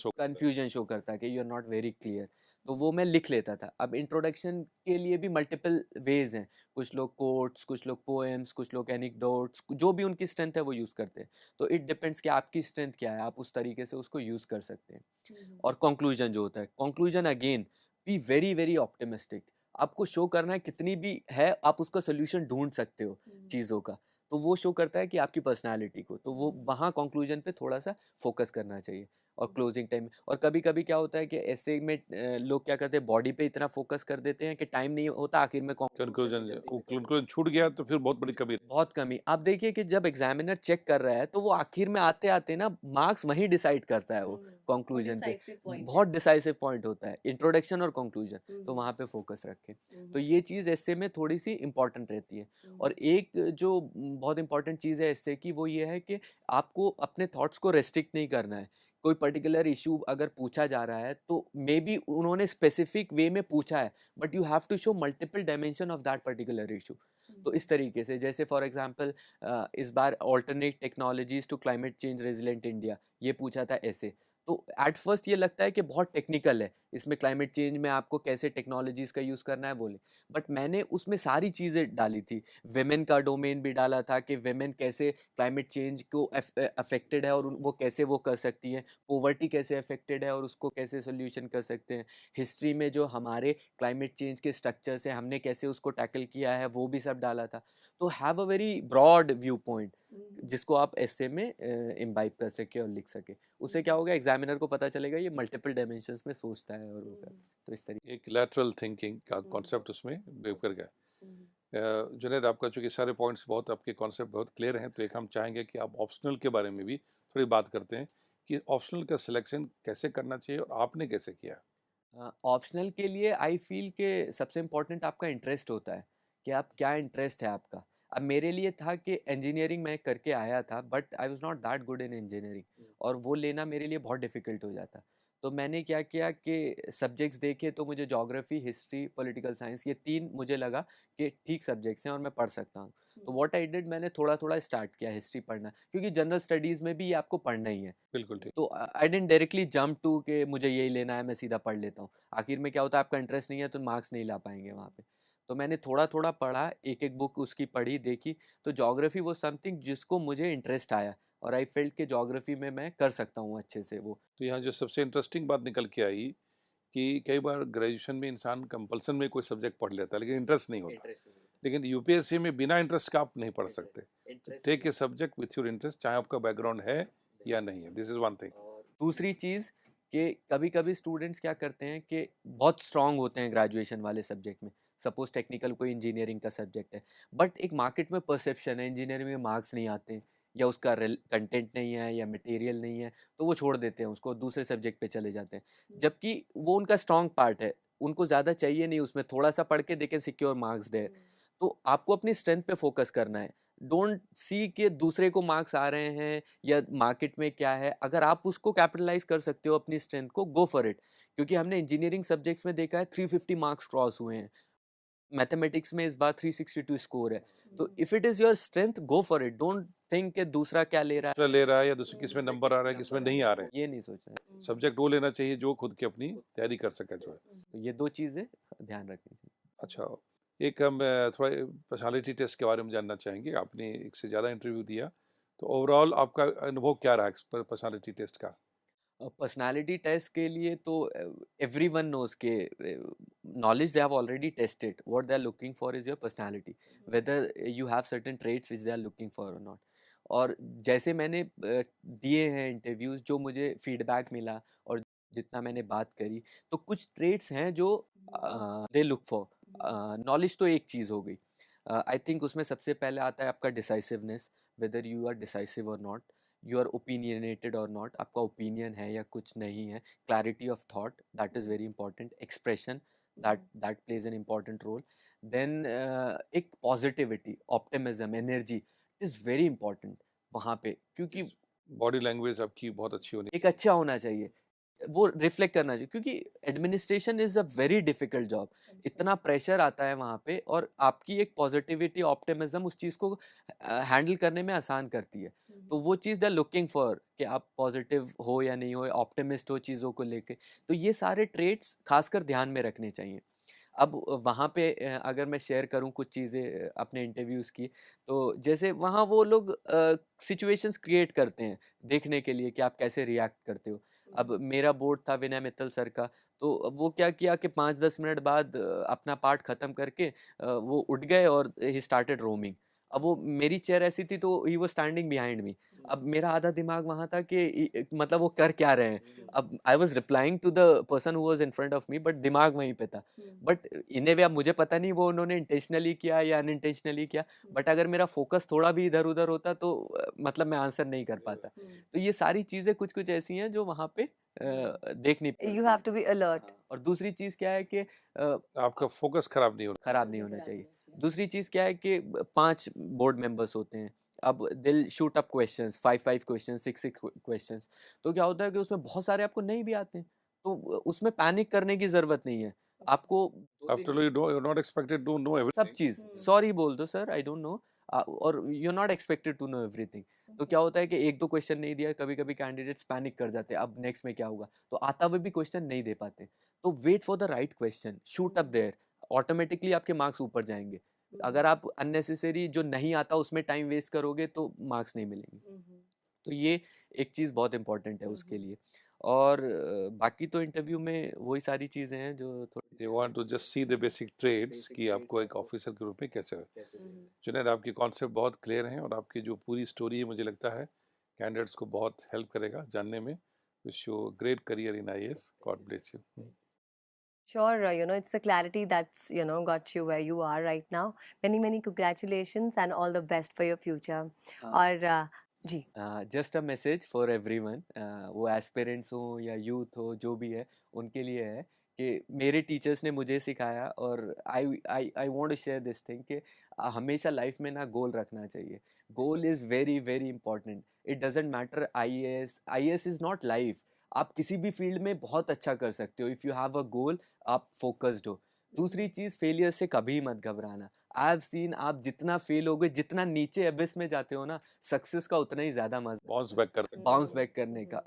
शो करता है कि you are not very clear, तो वो मैं लिख लेता था। अब इंट्रोडक्शन के लिए भी मल्टीपल वेज हैं, कुछ लोग कोट्स, कुछ लोग पोएम्स, कुछ लोग एनेक्डोट्स, जो भी उनकी स्ट्रेंथ है वो यूज़ करते हैं। तो इट डिपेंड्स कि आपकी स्ट्रेंथ क्या है, आप उस तरीके से उसको यूज़ कर सकते हैं। और कंक्लूजन जो होता है, conclusion again be very very optimistic. आपको शो करना है कितनी भी है आप उसका सोल्यूशन ढूंढ सकते हो चीज़ों का, तो वो शो करता है कि आपकी पर्सनालिटी को, तो वो वहाँ कंक्लूजन पे थोड़ा सा फोकस करना चाहिए। और क्लोजिंग टाइम, और कभी कभी क्या होता है कि ऐसे में लोग क्या करते हैं, बॉडी पे इतना फोकस कर देते हैं कि टाइम नहीं होता, आखिर में कंक्लूजन छूट गया तो फिर बहुत बड़ी कमी। बहुत कमी। आप देखिए कि जब एग्जामिनर चेक कर रहा है तो वो आखिर में आते आते ना मार्क्स वहीं डिसाइड करता है, वो कंक्लूजन पे बहुत डिसाइसिव पॉइंट होता है, इंट्रोडक्शन और कंक्लूजन, तो वहाँ पे फोकस रखें। तो ये चीज़ ऐसे में थोड़ी सी इंपॉर्टेंट रहती है। और एक जो बहुत इंपॉर्टेंट चीज़ है ऐसे की, वो ये है कि आपको अपने थॉट्स को रेस्ट्रिक्ट नहीं करना है। कोई पर्टिकुलर इशू अगर पूछा जा रहा है तो मे बी उन्होंने स्पेसिफिक वे में पूछा है, but you have to show multiple dimension of that particular issue. तो इस तरीके से, जैसे फॉर एग्जांपल इस बार alternate technologies to climate change resilient India, ये पूछा था ऐसे। तो एट फर्स्ट ये लगता है कि बहुत टेक्निकल है, इसमें क्लाइमेट चेंज में आपको कैसे टेक्नोलॉजीज का यूज़ करना है बोले, बट मैंने उसमें सारी चीज़ें डाली थी। वेमेन का डोमेन भी डाला था कि वेमेन कैसे क्लाइमेट चेंज को अफेक्टेड है और वो कैसे वो कर सकती हैं, पोवर्टी कैसे अफेक्टेड है और उसको कैसे सोल्यूशन कर सकते हैं, हिस्ट्री में जो हमारे क्लाइमेट चेंज के स्ट्रक्चर्स हैं हमने कैसे उसको टैकल किया है, वो भी सब डाला था। तो have a very broad viewpoint जिसको आप ऐसे में इम्बाइब कर सके और लिख सके। उससे क्या होगा, एग्जामिनर को पता चलेगा ये मल्टीपल डायमेंशंस में सोचता है और होगा। तो इस तरीके एक लैटरल थिंकिंग का कॉन्सेप्ट उसमें वेव कर गया। जुनैद, आपका चूंकि सारे पॉइंट्स बहुत, आपके कॉन्सेप्ट बहुत क्लियर हैं, तो एक हम चाहेंगे कि आप ऑप्शनल के बारे में भी थोड़ी बात करते हैं कि ऑप्शनल का सिलेक्शन कैसे करना चाहिए और आपने कैसे किया। ऑप्शनल के लिए आई फील के सबसे इम्पोर्टेंट आपका इंटरेस्ट होता है कि आप क्या इंटरेस्ट है आपका। अब मेरे लिए था कि इंजीनियरिंग मैं करके आया था, but I was not that good in engineering, और वो लेना मेरे लिए बहुत डिफिकल्ट हो जाता। तो मैंने क्या किया कि सब्जेक्ट्स देखे तो मुझे ज्योग्राफी, हिस्ट्री, पॉलिटिकल साइंस, ये 3 मुझे लगा कि ठीक सब्जेक्ट्स हैं और मैं पढ़ सकता हूँ। तो व्हाट आई डिड, मैंने थोड़ा-थोड़ा स्टार्ट किया हिस्ट्री पढ़ना, क्योंकि जनरल स्टडीज़ में भी ये आपको पढ़ना ही है। बिल्कुल ठीक। तो I didn't directly jump to कि मुझे यही लेना है, मैं सीधा पढ़ लेता हूँ। आखिर में क्या होता है, आपका इंटरेस्ट नहीं है तो मार्क्स नहीं ला पाएँगे वहाँ पे। तो मैंने थोड़ा-थोड़ा पढ़ा, एक-एक बुक उसकी पढ़ी, देखी, तो ज्योग्राफी वाज़ समथिंग जिसको मुझे इंटरेस्ट आया और आई फेल्ट कि ज्योग्राफी में मैं कर सकता हूँ अच्छे से वो। तो यहाँ जो सबसे इंटरेस्टिंग बात निकल के आई कि कई बार ग्रेजुएशन में इंसान कंपल्सन में कोई सब्जेक्ट पढ़ लेता है लेकिन इंटरेस्ट नहीं होता, इंटरेस्ट नहीं लेकिन यूपीएससी में बिना इंटरेस्ट का आप नहीं पढ़ होता। सकते। Interest take a subject with your interest, चाहे आपका बैकग्राउंड है या नहीं है, दिस इज वन थिंग। और दूसरी चीज़ कि कभी-कभी स्टूडेंट्स क्या करते हैं कि बहुत स्ट्रांग होते हैं ग्रेजुएशन वाले सब्जेक्ट में। सपोज़ टेक्निकल कोई इंजीनियरिंग का सब्जेक्ट है, बट एक मार्केट में परसेप्शन है इंजीनियरिंग में मार्क्स नहीं आते हैं या उसका कंटेंट नहीं है या मटेरियल नहीं है, तो वो छोड़ देते हैं उसको, दूसरे सब्जेक्ट पे चले जाते हैं। जबकि वो उनका स्ट्रांग पार्ट है, उनको ज़्यादा चाहिए नहीं, उसमें थोड़ा-सा पढ़ के they can secure marks there. तो आपको अपनी स्ट्रेंथ पे फोकस करना है। डोंट सी कि दूसरे को मार्क्स आ रहे हैं या मार्केट में क्या है, अगर आप उसको कैपिटलाइज कर सकते हो अपनी स्ट्रेंथ को, गो फॉर इट। क्योंकि हमने इंजीनियरिंग सब्जेक्ट्स में देखा है 350 मार्क्स क्रॉस हुए हैं, मैथमेटिक्स में इस बार 362 स्कोर है। तो if it is your strength, go for it. Don't think कि दूसरा क्या ले रहा दूसरा ले रहा है या दूसरे किस में नंबर आ रहा है, किस में नहीं आ रहे हैं, है, ये नहीं सोचना है। सब्जेक्ट वो लेना चाहिए जो खुद की अपनी तैयारी कर सके जो है। तो ये 2 चीज़ें ध्यान रखनी चाहिए। अच्छा, एक हम थोड़ा पर्सनालिटी टेस्ट के बारे में जानना चाहेंगे। आपने एक से ज़्यादा इंटरव्यू दिया, तो ओवरऑल आपका अनुभव क्या रहा पर्सनालिटी टेस्ट का? पर्सनालिटी टेस्ट के लिए तो एवरीवन नोज के knowledge they have already tested, what they are looking for is your personality, whether you have certain traits which they are looking for और नॉट। और जैसे मैंने दिए हैं इंटरव्यूज, जो मुझे फीडबैक मिला और जितना मैंने बात करी, तो कुछ ट्रेट्स हैं जो दे लुक फॉर। नॉलेज तो एक चीज़ हो गई, आई थिंक उसमें सबसे पहले आता है आपका decisiveness, whether you are decisive और नॉट, यू आर ओपिनियनेटेड और नॉट, आपका ओपिनियन है या कुछ नहीं है, clarity of thought, that is very important, expression, that plays an important role. Then एक positivity, optimism, energy is very important वहाँ पे, क्योंकि बॉडी लैंग्वेज आपकी बहुत अच्छी होनी। एक अच्छा होना चाहिए, वो रिफ्लेक्ट करना चाहिए, क्योंकि administration is a very difficult job, इतना प्रेशर आता है वहाँ पे, और आपकी एक पॉजिटिविटी, ऑप्टिमिज्म उस चीज़ को हैंडल करने में आसान करती है। तो वो चीज़ दे आर लुकिंग फॉर कि आप पॉजिटिव हो या नहीं हो, ऑप्टिमिस्ट हो चीज़ों को लेके। तो ये सारे ट्रेट्स खासकर ध्यान में रखने चाहिए। अब वहाँ पे अगर मैं शेयर करूँ कुछ चीज़ें अपने इंटरव्यूज़ की, तो जैसे वहाँ वो लोग सिचुएशंस क्रिएट करते हैं देखने के लिए कि आप कैसे रिएक्ट करते हो। अब मेरा बोर्ड था विनय मित्तल सर का, तो वो क्या किया कि 5-10 मिनट बाद अपना पार्ट ख़त्म करके वो उठ गए और ही स्टार्टेड रोमिंग। अब वो मेरी चेयर ऐसी थी तो he was standing behind me. अब मेरा आधा दिमाग वहाँ था कि मतलब वो कर क्या रहे हैं? अब I was replying to the person who was in front of me, but दिमाग वहीं पे था। बट इन ए वे अब मुझे पता नहीं वो उन्होंने इंटेंशनली किया या अनइंटेंशनली किया, बट अगर मेरा फोकस थोड़ा भी इधर-उधर होता तो मतलब मैं आंसर नहीं कर पाता। तो ये सारी चीज़ें कुछ-कुछ ऐसी हैं जो वहाँ पे देखनी पड़ती You have to be alert. हैं। और दूसरी चीज़ क्या है कि आपका फोकस खराब नहीं होना। खराब नहीं होना चाहिए। दूसरी चीज़ क्या है कि 5 बोर्ड मेंबर्स होते हैं। अब they will shoot up questions, 5-5 questions, 6-6 questions. तो क्या होता है कि उसमें बहुत सारे आपको नहीं भी आते हैं। तो उसमें पैनिक करने की ज़रूरत नहीं है। आपको after you are not expected to know सब एवरीथिंग। चीज़ सॉरी बोल दो सर, आई डोंट नो, और you are not expected to know everything. तो क्या होता है कि 1-2 क्वेश्चन नहीं दिया, कभी-कभी कैंडिडेट्स पैनिक कर जाते हैं, अब नेक्स्ट में क्या होगा? तो आता हुआ भी क्वेश्चन नहीं दे पाते। तो wait for the right question, shoot up there, automatically आपके मार्क्स ऊपर जाएँगे। अगर आप अननेसेसरी जो नहीं आता उसमें टाइम वेस्ट करोगे तो मार्क्स नहीं मिलेंगे। तो ये एक चीज़ बहुत इम्पोर्टेंट है उसके लिए। और बाकी तो इंटरव्यू में वही सारी चीज़ें हैं जो थोड़ी they want to just see the basic traits कि आपको एक ऑफिसर के रूप में कैसे जुनैद, आपके कॉन्सेप्ट बहुत क्लियर हैं और आपकी जो पूरी स्टोरी है मुझे लगता है कैंडिडेट्स को बहुत हेल्प करेगा जानने में। Wish you great career in IAS, God bless you. Sure, it's the clarity that's, got you where you are right now. Many, many congratulations and all the best for your future. और जी, just a message for everyone, वो aspirants हो या youth हो जो भी है, उनके लिए है कि मेरे टीचर्स ने मुझे सिखाया, और I I I want to share this thing कि हमेशा लाइफ में ना गोल रखना चाहिए। Goal is very very important. It doesn't matter IAS is not life. आप किसी भी फील्ड में बहुत अच्छा कर सकते हो इफ़ यू हैव अ गोल, आप फोकस्ड हो। दूसरी चीज़, फेलियर से कभी मत घबराना। आई हैव सीन, आप जितना फेल होगे, जितना नीचे एबिस में जाते हो ना, सक्सेस का उतना ही ज़्यादा मजा, बाउंस बैक कर सकते बाउंस बैक करने का।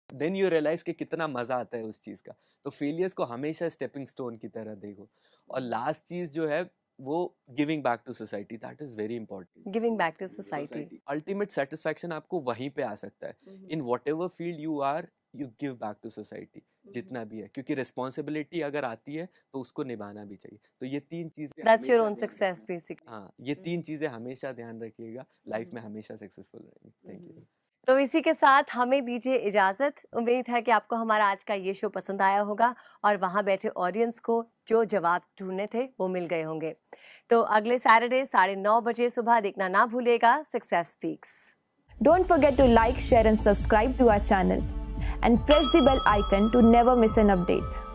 देन यू रियलाइज कि कितना मज़ा आता है उस चीज़ का। तो फेलियर्स को हमेशा स्टेपिंग स्टोन की तरह देखो। और लास्ट चीज़ जो है वो giving back to society, that is very important. Giving back to society. Ultimate satisfaction आपको वहीं पे आ सकता है। In whatever field you are, you give back to society जितना भी है, क्योंकि रिस्पॉन्सिबिलिटी अगर आती है तो उसको निभाना भी चाहिए। तो ये 3 चीज़ें दैट्स योर हमेशा ओन ध्यान सक्सेस रखिएगा। बेसिकली। हाँ, ये 3 चीज़ें हमेशा ध्यान रखिएगा, लाइफ में हमेशा सक्सेसफुल रहेंगे। Thank you. तो इसी के साथ हमें दीजिए इजाजत। उम्मीद है कि आपको हमारा आज का ये शो पसंद आया होगा और वहाँ बैठे ऑडियंस को जो जवाब ढूंढने थे वो मिल गए होंगे। तो अगले सैटरडे 9:30 बजे सुबह देखना ना भूलिएगा success speaks. Don't forget to like, share and subscribe to our channel and press the bell icon to never miss an update.